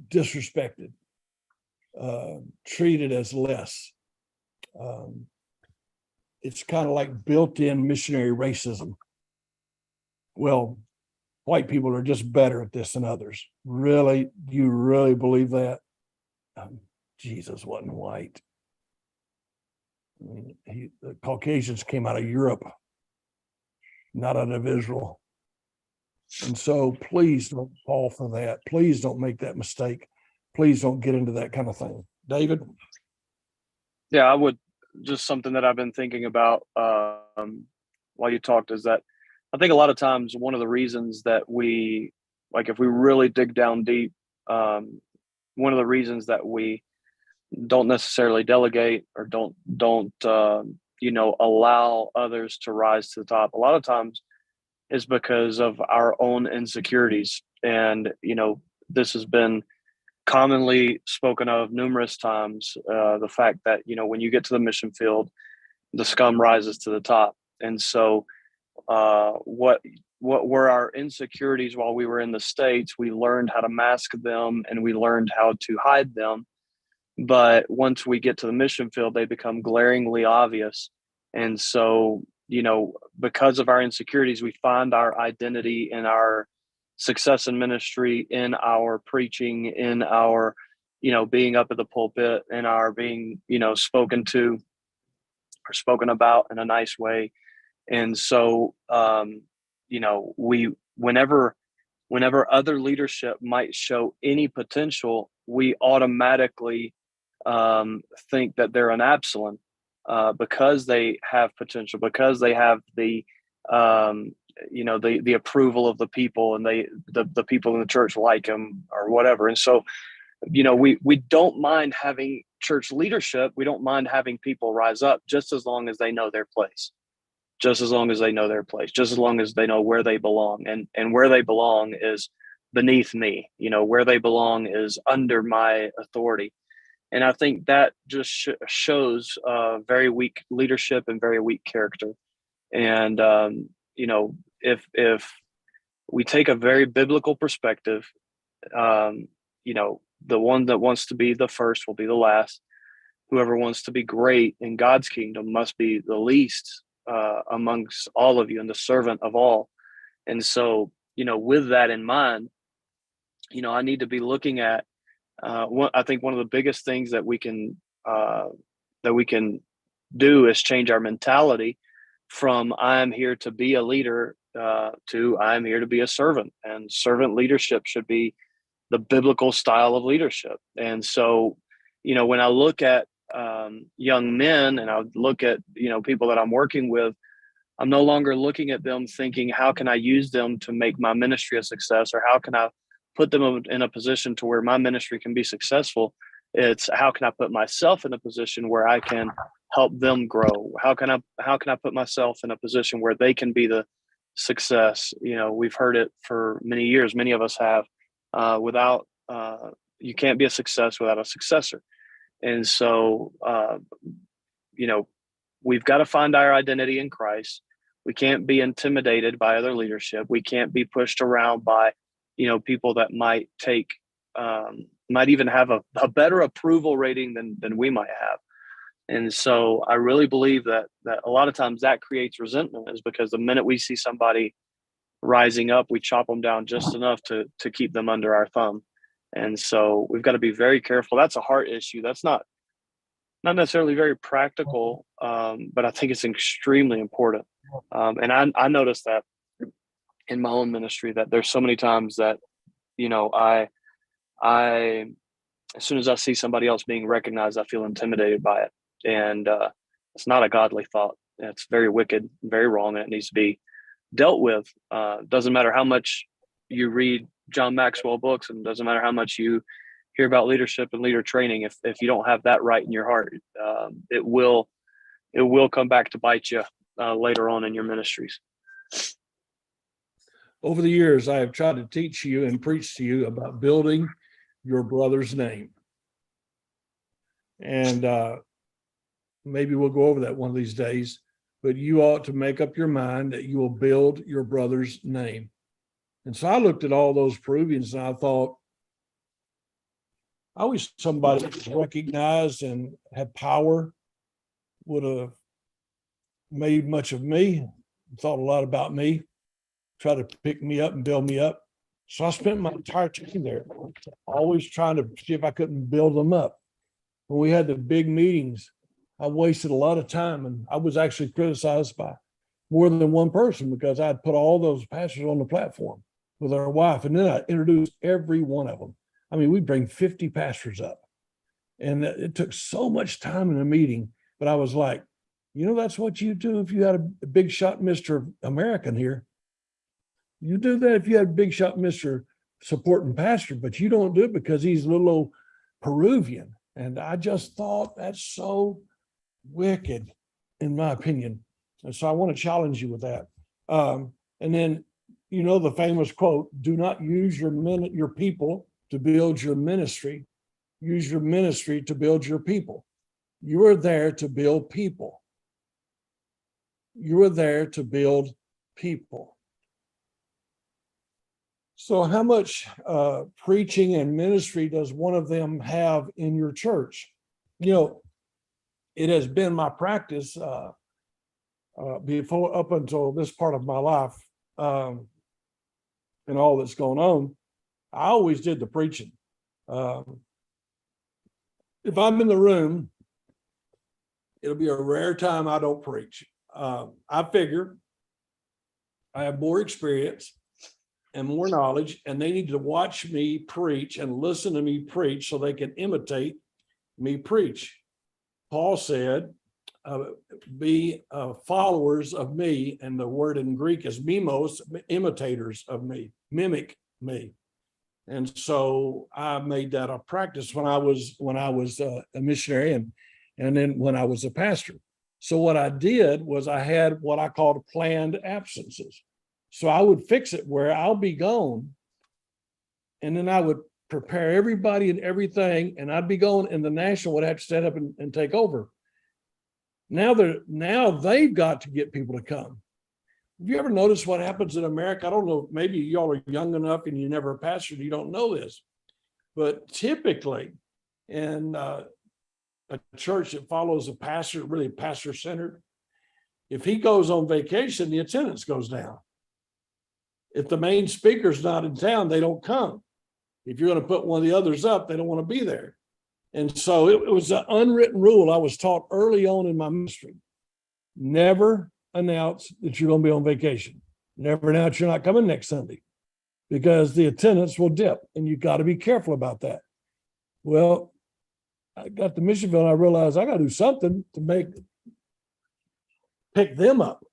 disrespected, treated as less. It's kind of like built-in missionary racism. Well, white people are just better at this than others. Really? You really believe that? Jesus wasn't white. I mean, the Caucasians came out of Europe, not out of Israel. And so please don't fall for that. Please don't make that mistake. Please don't get into that kind of thing. David? Yeah, I would. Just something that I've been thinking about while you talked is that I think a lot of times one of the reasons that we, like if we really dig down deep, one of the reasons that we don't necessarily delegate or don't allow others to rise to the top a lot of times is because of our own insecurities. And, this has been commonly spoken of numerous times, the fact that, when you get to the mission field, the scum rises to the top. And so what what were our insecurities while we were in the States, we learned how to mask them and we learned how to hide them. But once we get to the mission field, they become glaringly obvious. And so, because of our insecurities, we find our identity in our success in ministry, in our preaching, in our, being up at the pulpit, in our being, spoken to or spoken about in a nice way. And so, whenever other leadership might show any potential, we automatically think that they're an Absalom because they have potential, because they have the the approval of the people, and the people in the church like them or whatever. And so, we don't mind having church leadership. We don't mind having people rise up, just as long as they know their place. Just as long as they know their place, just as long as they know where they belong, and where they belong is beneath me. Where they belong is under my authority. And I think that just shows very weak leadership and very weak character. And if we take a very biblical perspective, the one that wants to be the first will be the last. Whoever wants to be great in God's kingdom must be the least amongst all of you, and the servant of all. And so, with that in mind, I need to be looking at I think one of the biggest things that we can do is change our mentality from "I'm here to be a leader" to "I'm here to be a servant." And servant leadership should be the biblical style of leadership. And so, when I look at young men, and I look at people that I'm working with, I'm no longer looking at them thinking, how can I use them to make my ministry a success, or how can I put them in a position to where my ministry can be successful. It's how can I put myself in a position where I can help them grow? How can I put myself in a position where they can be the success? We've heard it for many years. Many of us have. You can't be a success without a successor. And so, we've got to find our identity in Christ. We can't be intimidated by other leadership. We can't be pushed around by, people that might even have a better approval rating than we might have. And so I really believe that a lot of times that creates resentment, is because the minute we see somebody rising up, we chop them down just enough to keep them under our thumb. And so we've got to be very careful. That's a heart issue. That's not necessarily very practical, but I think it's extremely important. And I noticed that in my own ministry, that there's so many times that, I as soon as I see somebody else being recognized, I feel intimidated by it. And it's not a godly thought. It's very wicked, very wrong, and it needs to be dealt with. Doesn't matter how much you read John Maxwell books, and doesn't matter how much you hear about leadership and leader training. If you don't have that right in your heart, it will come back to bite you later on in your ministries. Over the years, I have tried to teach you and preach to you about building your brother's name. And maybe we'll go over that one of these days, but you ought to make up your mind that you will build your brother's name. And so I looked at all those Peruvians and I thought, I wish somebody recognized and had power would have made much of me, thought a lot about me, try to pick me up and build me up. So I spent my entire time there, always trying to see if I couldn't build them up. When we had the big meetings, I wasted a lot of time, and I was actually criticized by more than one person because I'd put all those pastors on the platform with our wife, and then I introduced every one of them. I mean, we'd bring 50 pastors up, and it took so much time in a meeting, but I was like, that's what you do if you had a big shot Mr. American here. You do that if you had a big shot Mr. supporting pastor, but you don't do it because he's a little old Peruvian. And I just thought that's so wicked, in my opinion. And so I want to challenge you with that. And then, the famous quote, do not use your people to build your ministry. Use your ministry to build your people. You are there to build people. You are there to build people. So how much preaching and ministry does one of them have in your church? You know, it has been my practice before up until this part of my life and all that's going on. I always did the preaching. If I'm in the room, it'll be a rare time I don't preach. I figure I have more experience and more knowledge, and they need to watch me preach and listen to me preach so they can imitate me preach. Paul said, be followers of me, and the word in Greek is mimos, imitators of me, mimic me. And so I made that a practice when I was a missionary and then when I was a pastor. So what I did was I had what I called planned absences. So I would fix it where I'll be gone, and then I would prepare everybody and everything, and I'd be gone, and the national would have to stand up and take over. Now they've got to get people to come. Have you ever noticed what happens in America? I don't know, maybe y'all are young enough and you never pastored, you don't know this, but typically in a church that follows a pastor, really pastor-centered, if he goes on vacation, the attendance goes down. If the main speaker's not in town, they don't come. If you're going to put one of the others up, they don't want to be there. And so it was an unwritten rule I was taught early on in my ministry. Never announce that you're going to be on vacation. Never announce you're not coming next Sunday, because the attendance will dip, and you've got to be careful about that. Well, I got to Missionville and I realized I got to do something to pick them up.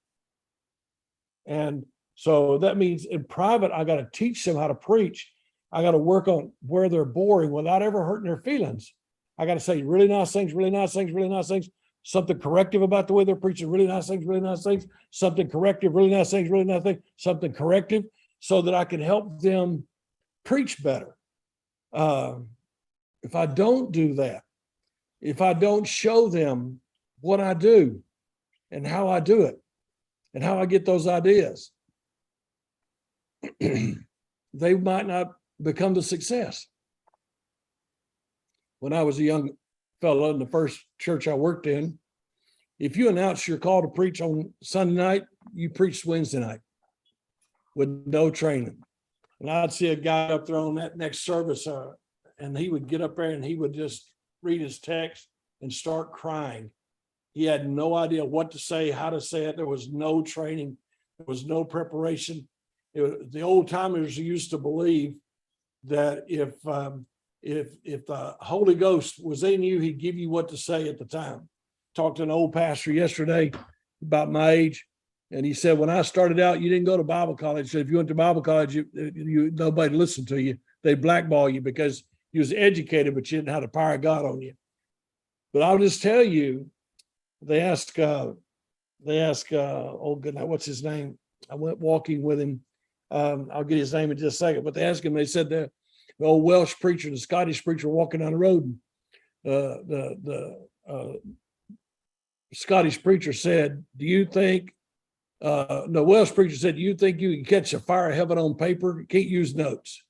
And so that means in private, I got to teach them how to preach. I got to work on where they're boring without ever hurting their feelings. I got to say really nice things, really nice things, really nice things, something corrective about the way they're preaching, really nice things, really nice things, something corrective, really nice things, really nice things, something corrective, so that I can help them preach better. If I don't do that, if I don't show them what I do and how I do it and how I get those ideas, they might not become the success. When I was a young fellow in the first church I worked in, if you announce your call to preach on Sunday night, you preached Wednesday night with no training. And I'd see a guy up there on that next service, and he would get up there and he would just read his text and start crying. He had no idea what to say, how to say it. There was no training. There was no preparation. The old timers used to believe that if the Holy Ghost was in you, he'd give you what to say at the time. Talked to an old pastor yesterday about my age, and he said, when I started out, you didn't go to Bible college. So if you went to Bible college, you nobody listened to you. They blackball you because you was educated, but you didn't have the power of God on you. But I'll just tell you, they ask, oh goodness, what's his name? I went walking with him. I'll get his name in just a second. But they asked him, they said the old Welsh preacher, the Scottish preacher walking down the road. The Scottish preacher said, the Welsh preacher said, do you think you can catch a fire of heaven on paper? You can't use notes.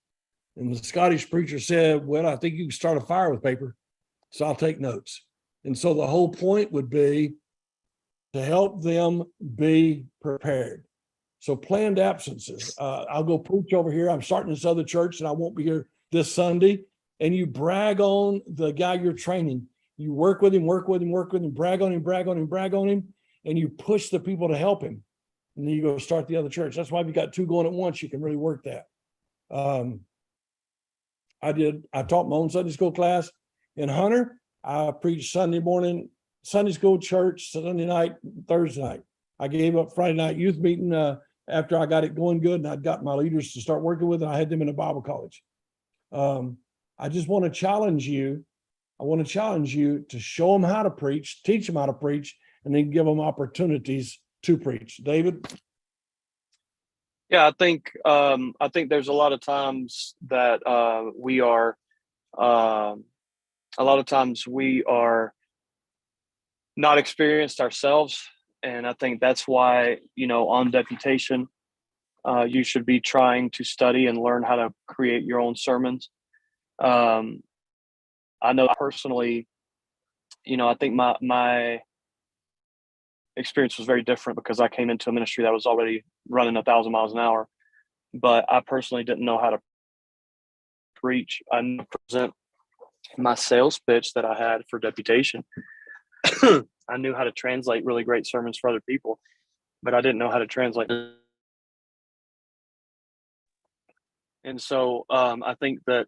And the Scottish preacher said, well, I think you can start a fire with paper, so I'll take notes. And so the whole point would be to help them be prepared. So planned absences. I'll go preach over here. I'm starting this other church and I won't be here this Sunday. And you brag on the guy you're training. You work with him, brag on him, and you push the people to help him. And then you go start the other church. That's why if you got two going at once, you can really work that. I taught my own Sunday school class in Hunter. I preached Sunday morning, Sunday school, church, Sunday night, Thursday night. I gave up Friday night youth meeting after I got it going good, and I'd got my leaders to start working with it. I had them in a Bible college. I just want to challenge you. I want to challenge you to show them how to preach, teach them how to preach, and then give them opportunities to preach. David? Yeah, I think there's a lot of times that we are not experienced ourselves. And I think that's why, on deputation, you should be trying to study and learn how to create your own sermons. I know personally, I think my experience was very different because I came into a ministry that was already running 1,000 miles an hour, but I personally didn't know how to preach. I knew to present my sales pitch that I had for deputation. I knew how to translate really great sermons for other people, but I didn't know how to translate. And so I think that,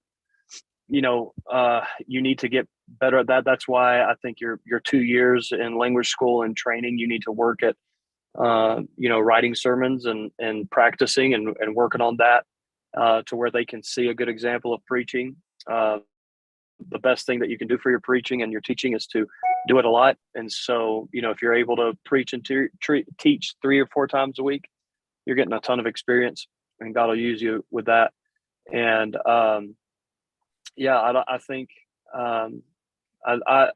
you need to get better at that. That's why I think your 2 years in language school and training, you need to work at, writing sermons and practicing and working on that to where they can see a good example of preaching. The best thing that you can do for your preaching and your teaching is to do it a lot. And so, if you're able to preach and teach 3 or 4 times a week, you're getting a ton of experience, and God will use you with that. And I think I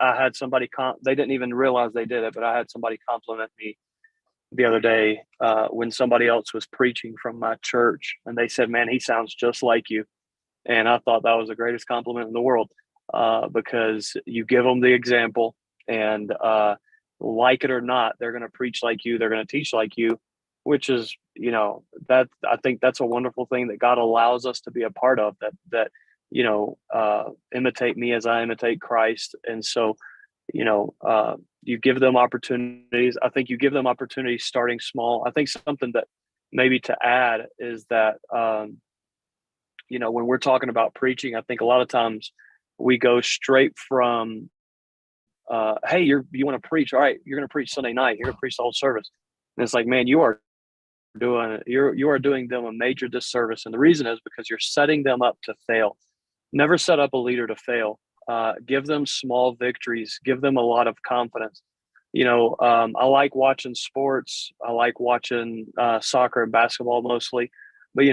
had somebody they didn't even realize they did it, but I had somebody compliment me the other day when somebody else was preaching from my church, and they said, "Man, he sounds just like you." And I thought that was the greatest compliment in the world, because you give them the example, and like it or not, they're going to preach like you. They're going to teach like you, which is, that I think that's a wonderful thing that God allows us to be a part of, that imitate me as I imitate Christ. And so, you give them opportunities. I think you give them opportunities starting small. I think something that maybe to add is that, when we're talking about preaching, I think a lot of times we go straight from, hey, you want to preach? All right, you're going to preach Sunday night. You're going to preach the whole service. And it's like, man, you are doing them a major disservice. And the reason is because you're setting them up to fail. Never set up a leader to fail. Give them small victories. Give them a lot of confidence. I like watching sports. I like watching soccer and basketball mostly. But,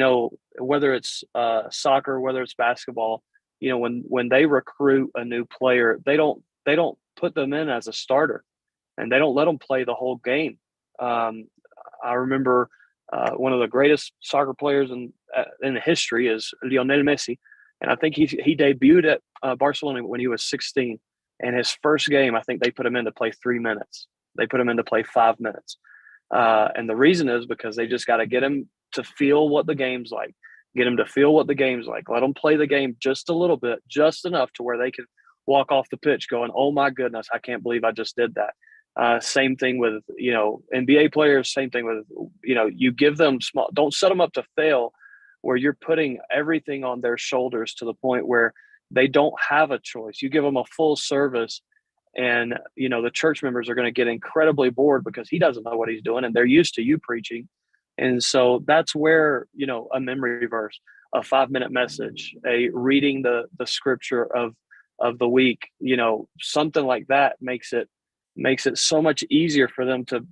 whether it's soccer, whether it's basketball, when they recruit a new player, they don't put them in as a starter, and they don't let them play the whole game. I remember one of the greatest soccer players in history is Lionel Messi. And I think he debuted at Barcelona when he was 16. And his first game, I think they put him in to play 3 minutes. They put him in to play 5 minutes. And the reason is because they just got to get him to feel what the game's like. Get him to feel what the game's like. Let them play the game just a little bit, just enough to where they can walk off the pitch going, "Oh my goodness, I can't believe I just did that." Same thing with, NBA players, same thing with, you give them small, don't set them up to fail where you're putting everything on their shoulders to the point where they don't have a choice. You give them a full service, and, the church members are going to get incredibly bored because he doesn't know what he's doing, and they're used to you preaching. And so that's where, a memory verse, a 5-minute message, a reading the scripture of the week, something like that makes it so much easier for them to,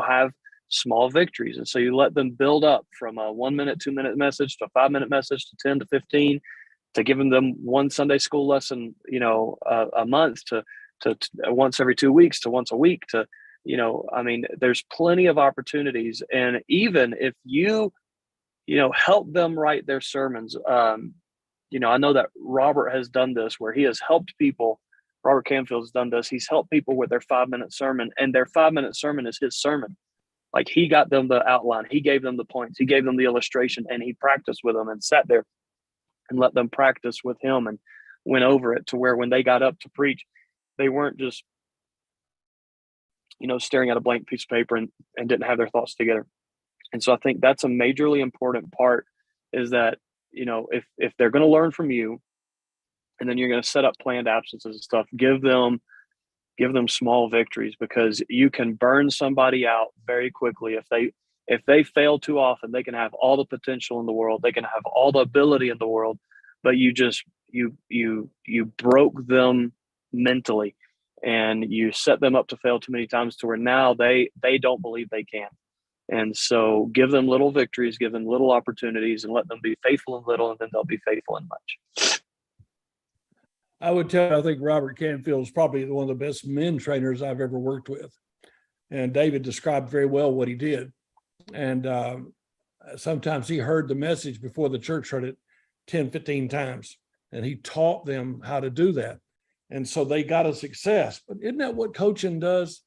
have small victories. And so you let them build up from a 1 minute, 2 minute message to a 5-minute message to 10 to 15, to giving them one Sunday school lesson, a month to once every 2 weeks to once a week to, there's plenty of opportunities. And even if you, help them write their sermons, I know that Robert has done this where he has helped people. Robert Canfield's done this. He's helped people with their 5-minute sermon, and their 5-minute sermon is his sermon. Like, he got them the outline. He gave them the points. He gave them the illustration, and he practiced with them and sat there and let them practice with him and went over it to where when they got up to preach, they weren't just, staring at a blank piece of paper and didn't have their thoughts together. And so I think that's a majorly important part, is that, if they're going to learn from you, and then you're going to set up planned absences and stuff, give them small victories, because you can burn somebody out very quickly. If they fail too often, they can have all the potential in the world. They can have all the ability in the world, but you broke them mentally, and you set them up to fail too many times to where now they don't believe they can. And so give them little victories, give them little opportunities, and let them be faithful in little, and then they'll be faithful in much. I would tell you, I think Robert Canfield is probably one of the best men trainers I've ever worked with. And David described very well what he did. And sometimes he heard the message before the church heard it 10, 15 times, and he taught them how to do that. And so they got a success. But isn't that what coaching does?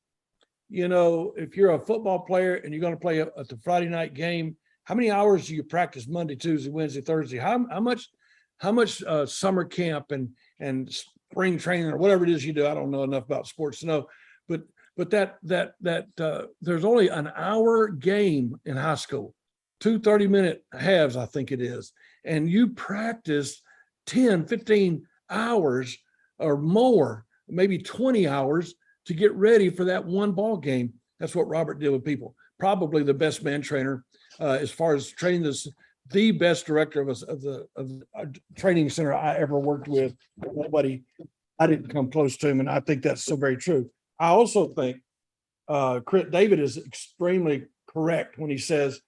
You know, if you're a football player and you're going to play at the Friday night game, how many hours do you practice Monday, Tuesday, Wednesday, Thursday? How much summer camp and spring training or whatever it is you do? I don't know enough about sports to know, but there's only an hour game in high school, 2 30-minute halves, I think it is. And you practice 10, 15 hours or more, maybe 20 hours to get ready for that one ball game. That's what Robert did with people. Probably the best man trainer as far as training this, the best director of the training center I ever worked with. Nobody, I didn't come close to him. And I think that's so very true. I also think David is extremely correct when he says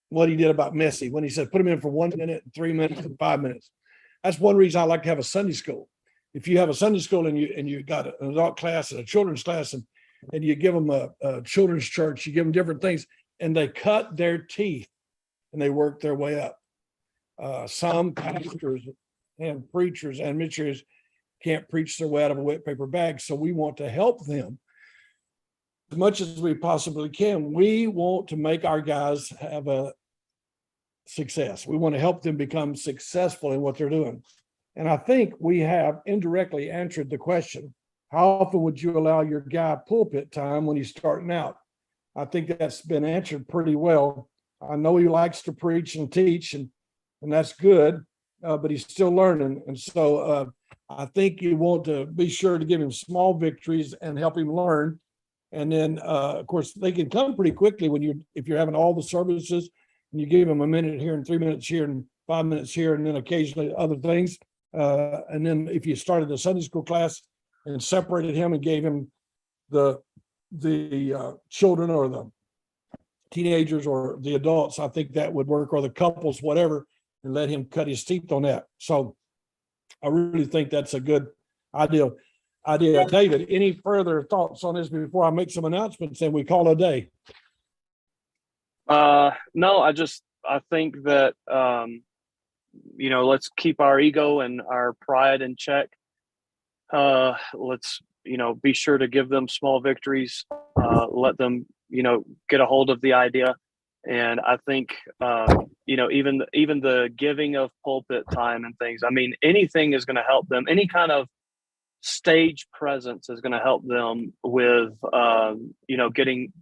what he did about Messi, when he said, put him in for 1 minute, 3 minutes, and 5 minutes. That's one reason I like to have a Sunday school. If you have a Sunday school and you got an adult class and a children's class and you give them a children's church, you give them different things, and they cut their teeth and they work their way up. Some pastors and preachers and missionaries can't preach their way out of a wet paper bag. So we want to help them as much as we possibly can. We want to make our guys have a success. We want to help them become successful in what they're doing. And I think we have indirectly answered the question, how often would you allow your guy pulpit time when he's starting out? I think that's been answered pretty well. I know he likes to preach and teach, and that's good, but he's still learning. And so I think you want to be sure to give him small victories and help him learn. And then, of course, they can come pretty quickly if you're having all the services and you give him a minute here and 3 minutes here and 5 minutes here, and then occasionally other things. And then if you started the Sunday school class and separated him and gave him the children or the teenagers or the adults, I think that would work, or the couples, whatever, and let him cut his teeth on that. So I really think that's a good idea. David, any further thoughts on this before I make some announcements and we call it a day? No, I think that, let's keep our ego and our pride in check. Let's, be sure to give them small victories, let them, get a hold of the idea. And I think, even the giving of pulpit time and things, I mean, anything is going to help them. Any kind of stage presence is going to help them with, getting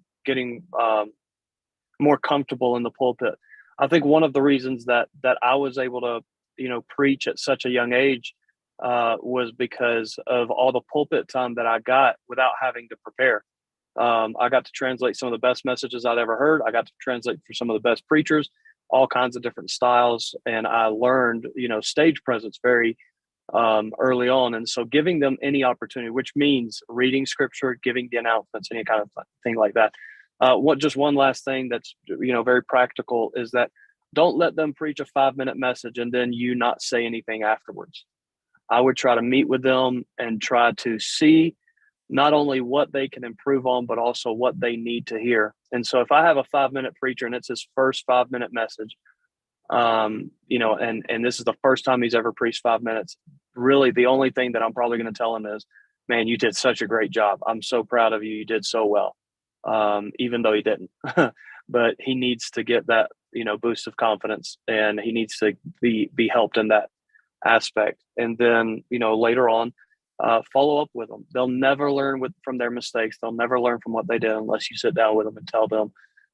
more comfortable in the pulpit. I think one of the reasons that I was able to, preach at such a young age was because of all the pulpit time that I got without having to prepare. I got to translate some of the best messages I'd ever heard. I got to translate for some of the best preachers, all kinds of different styles. And I learned, stage presence very early on. And so giving them any opportunity, which means reading scripture, giving the announcements, any kind of thing like that. Just one last thing that's, very practical is that don't let them preach a 5-minute message and then you not say anything afterwards. I would try to meet with them and try to see not only what they can improve on, but also what they need to hear. And so if I have a 5-minute preacher and it's his first 5-minute message, and this is the first time he's ever preached 5 minutes, really the only thing that I'm probably going to tell him is, man, you did such a great job. I'm so proud of you. You did so well. Even though he didn't, but he needs to get that, boost of confidence, and he needs to be helped in that aspect. And then, later on, follow up with them. They'll never learn from their mistakes. They'll never learn from what they did unless you sit down with them and tell them,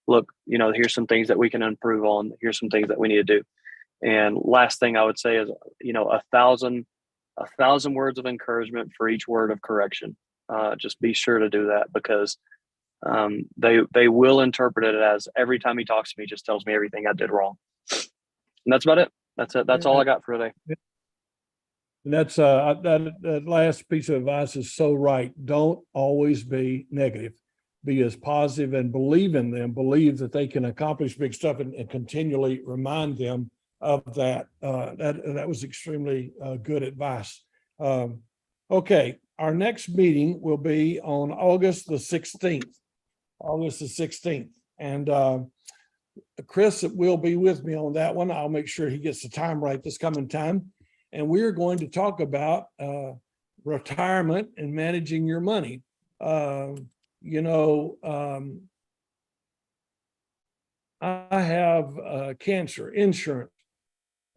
look, here's some things that we can improve on. Here's some things that we need to do. And last thing I would say is, 1,000 words of encouragement for each word of correction. Just be sure to do that, because they will interpret it as every time he talks to me, he just tells me everything I did wrong. And that's about it. That's it. That's all I got for today. And that's that last piece of advice is so right. Don't always be negative. Be as positive and believe in them. Believe that they can accomplish big stuff, and continually remind them of that. That was extremely good advice. Okay, our next meeting will be on August the 16th. And Chris will be with me on that one. I'll make sure he gets the time right this coming time. And we're going to talk about retirement and managing your money. You know, I have cancer insurance.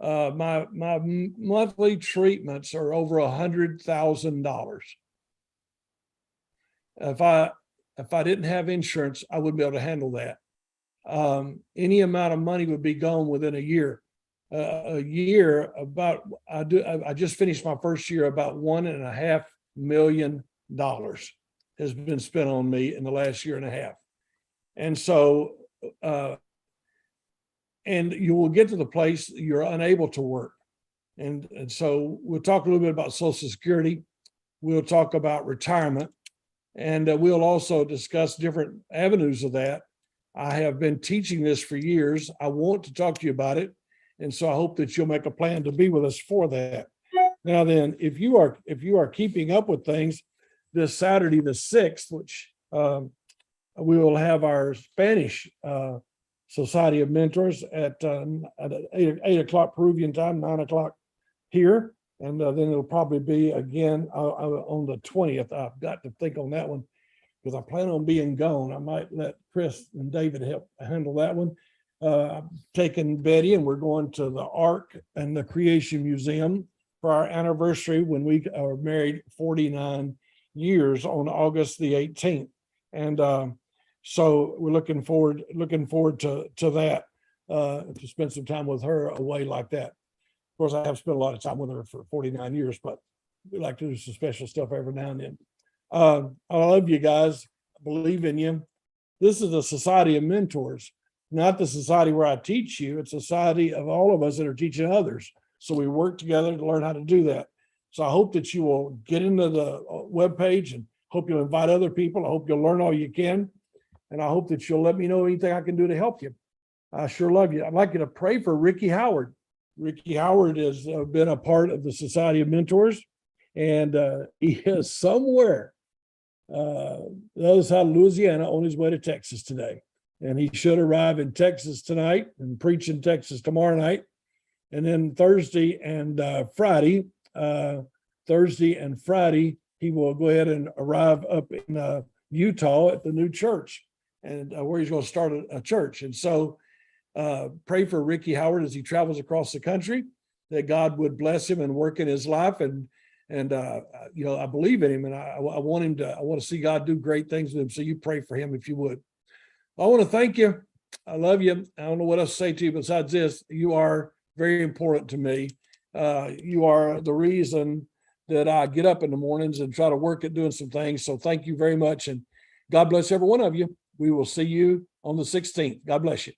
My monthly treatments are over $100,000. If I didn't have insurance, I wouldn't be able to handle that. Any amount of money would be gone within a year. I just finished my first year. About $1.5 million has been spent on me in the last year and a half. And so, and you will get to the place you're unable to work. And so we'll talk a little bit about Social Security. We'll talk about retirement, and we'll also discuss different avenues of that. I have been teaching this for years. I want to talk to you about it. And so I hope that you'll make a plan to be with us for that. Now then, if you are keeping up with things, this Saturday, the 6th, which we will have our Spanish Society of Mentors at 8 o'clock Peruvian time, 9 o'clock here. And then it'll probably be again on the 20th. I've got to think on that one because I plan on being gone. I might let Chris and David help handle that one. I'm taking Betty and we're going to the Ark and the Creation Museum for our anniversary when we are married 49 years on August the 18th. And so we're looking forward to that, to spend some time with her away like that. Of course, I have spent a lot of time with her for 49 years, but we like to do some special stuff every now and then. I love you guys. I believe in you. This is a society of mentors, not the society where I teach you. It's a society of all of us that are teaching others. So we work together to learn how to do that. So I hope that you will get into the webpage and hope you'll invite other people. I hope you'll learn all you can. And I hope that you'll let me know anything I can do to help you. I sure love you. I'd like you to pray for Ricky Howard. Ricky Howard has been a part of the Society of Mentors, and he is somewhere the other side of Louisiana on his way to Texas today. And he should arrive in Texas tonight and preach in Texas tomorrow night. And then Thursday and Friday, he will go ahead and arrive up in Utah at the new church, and where he's going to start a church. And so pray for Ricky Howard as he travels across the country, that God would bless him and work in his life. And you know, I believe in him, and I want to see God do great things with him. So you pray for him if you would. I want to thank you. I love you. I don't know what else to say to you besides this. You are very important to me. You are the reason that I get up in the mornings and try to work at doing some things. So thank you very much. And God bless every one of you. We will see you on the 16th. God bless you.